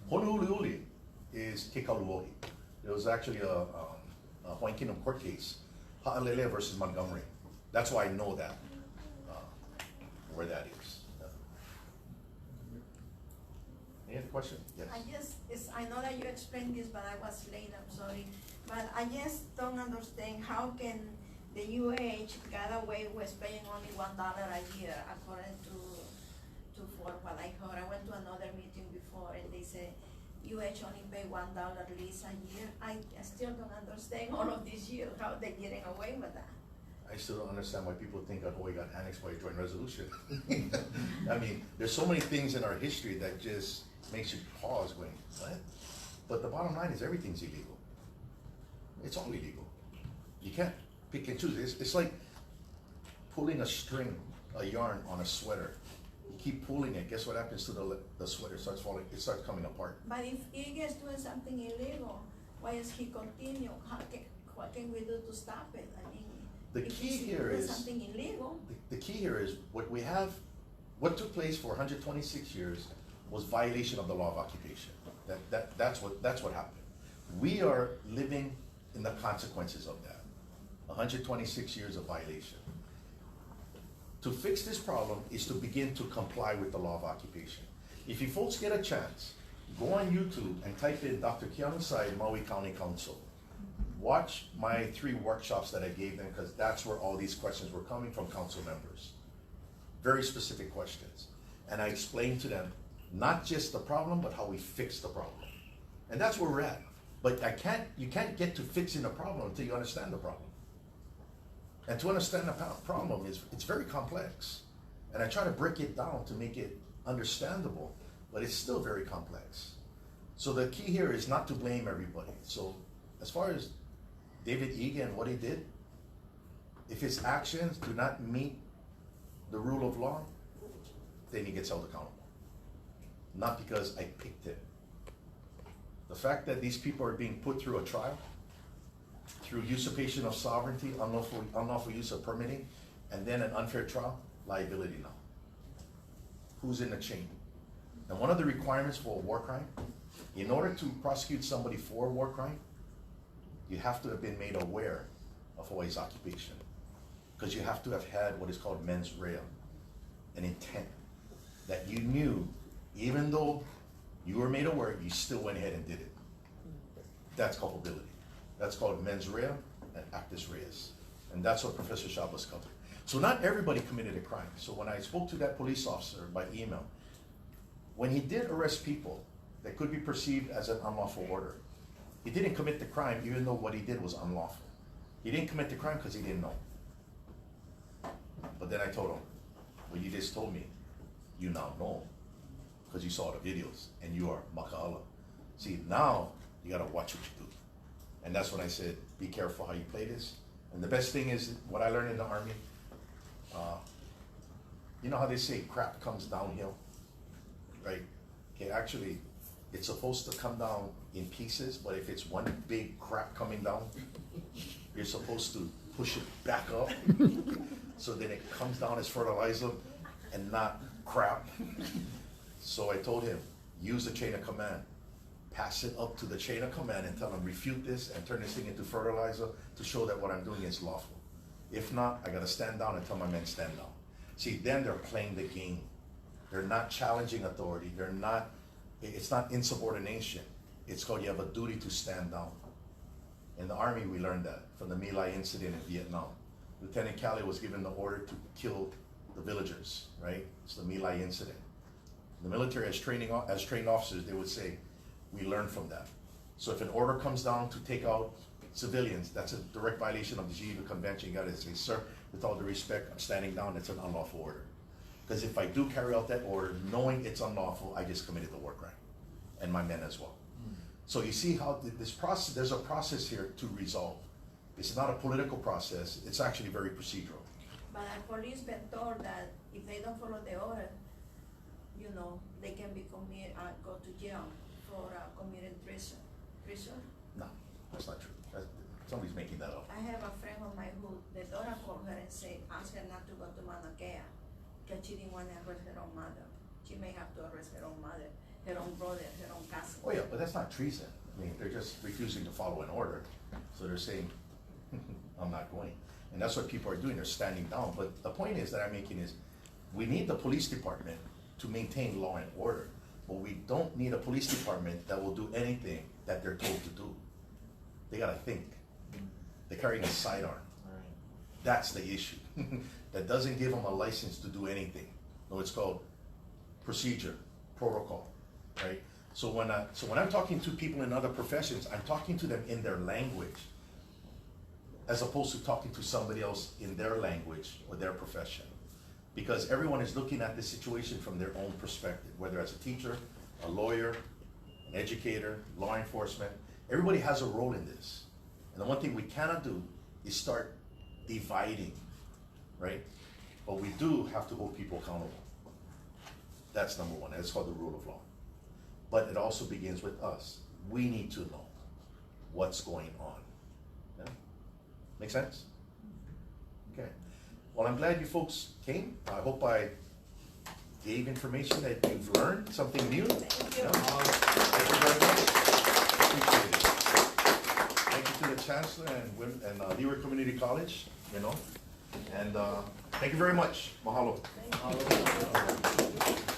Honolulu is Kekaluohi. It was actually a Hawaiian Kingdom court case, Ha'alele versus Montgomery. That's why I know that, where that is. Yeah. Any other question? Yes. I know that you explained this, but I was late, I'm sorry. But I just don't understand how can the UH get away with paying only $1 a year according to for what I heard. I went to another meeting before and they said UH only pay $1 lease a year. I still don't understand all of these years, how they're getting away with that. I still don't understand why people think that Hawaii got annexed by a joint resolution. I mean, there's so many things in our history that just makes you pause going, what? But the bottom line is everything's illegal. It's all illegal. You can't pick and choose. It's like pulling a string, a yarn on a sweater. You keep pulling it, guess what happens to the sweater? It starts falling, it starts coming apart. But if he is doing something illegal, why is he continue? What can we do to stop it? I mean, The if key he's here doing is, something illegal. the key here is what took place for 126 years was violation of the law of occupation. That's what happened. We are living in the consequences of that. 126 years of violation. To fix this problem is to begin to comply with the law of occupation. If you folks get a chance, go on YouTube and type in Dr. Keanu Side, Maui County Council. Watch my 3 workshops that I gave them, because that's where all these questions were coming from council members. Very specific questions. And I explained to them, not just the problem, but how we fix the problem. And that's where we're at. But you can't get to fixing the problem until you understand the problem. And to understand the problem it's very complex. And I try to break it down to make it understandable, but it's still very complex. So the key here is not to blame everybody. So as far as David Egan, what he did, if his actions do not meet the rule of law, then he gets held accountable. Not because I picked him. The fact that these people are being put through a trial, through usurpation of sovereignty, unlawful use of permitting, and then an unfair trial, liability now. Who's in the chain? And one of the requirements for a war crime, in order to prosecute somebody for a war crime, you have to have been made aware of Hawaii's occupation. Because you have to have had what is called mens rea, an intent, that you knew, even though you were made aware, you still went ahead and did it. That's culpability. That's called mens rea and actus reus. And that's what Professor Chavez covered. So not everybody committed a crime. So when I spoke to that police officer by email, when he did arrest people that could be perceived as an unlawful order, he didn't commit the crime even though what he did was unlawful. He didn't commit the crime because he didn't know. But then I told him, well, you just told me, you now know, because you saw the videos, and you are maka'ala. See, now you gotta watch what you do. And that's when I said, be careful how you play this. And the best thing is, what I learned in the Army, you know how they say crap comes downhill, right? Okay, actually, it's supposed to come down in pieces, but if it's one big crap coming down, you're supposed to push it back up, so then it comes down as fertilizer and not crap. So I told him, use the chain of command. Pass it up to the chain of command and tell them, refute this and turn this thing into fertilizer to show that what I'm doing is lawful. If not, I gotta stand down and tell my men stand down. See, then they're playing the game. They're not challenging authority. They're not, it's not insubordination. It's called you have a duty to stand down. In the Army, we learned that from the Maile incident in Vietnam. Lieutenant Calley was given the order to kill the villagers, right? It's the Maile incident. The military, as trained officers, they would say, we learn from that. So if an order comes down to take out civilians, that's a direct violation of the Geneva Convention. You gotta say, sir, with all due respect, I'm standing down, it's an unlawful order. Because if I do carry out that order, knowing it's unlawful, I just committed the war crime. And my men as well. So you see how this process, there's a process here to resolve. It's not a political process, it's actually very procedural. But a police been told that if they don't follow the order, you know, they can be go to jail for committing treason. No, that's not true. Somebody's making that up. I have a friend of mine who the daughter called her and said, ask her not to go to Mauna Kea that she didn't wanna arrest her own mother. She may have to arrest her own mother, her own brother, her own cousin. Oh yeah, but that's not treason. I mean, they're just refusing to follow an order. So they're saying, I'm not going. And that's what people are doing, they're standing down. But the point is that I'm making is, we need the police department to maintain law and order. But we don't need a police department that will do anything that they're told to do. They gotta think. They're carrying a sidearm. That's the issue. That doesn't give them a license to do anything. No, it's called procedure, protocol, right? So when I'm talking to people in other professions, I'm talking to them in their language, as opposed to talking to somebody else in their language or their profession. Because everyone is looking at this situation from their own perspective, whether as a teacher, a lawyer, an educator, law enforcement. Everybody has a role in this. And the one thing we cannot do is start dividing, right? But we do have to hold people accountable. That's number one. That's called the rule of law. But it also begins with us. We need to know what's going on. Yeah? Make sense? Okay. Well, I'm glad you folks came. I hope I gave information that you've learned, something new. Thank you. Yeah. Thank you very much. Appreciate it. Thank you to the Chancellor and Leeward Community College, you know. And thank you very much. Mahalo. Thank you.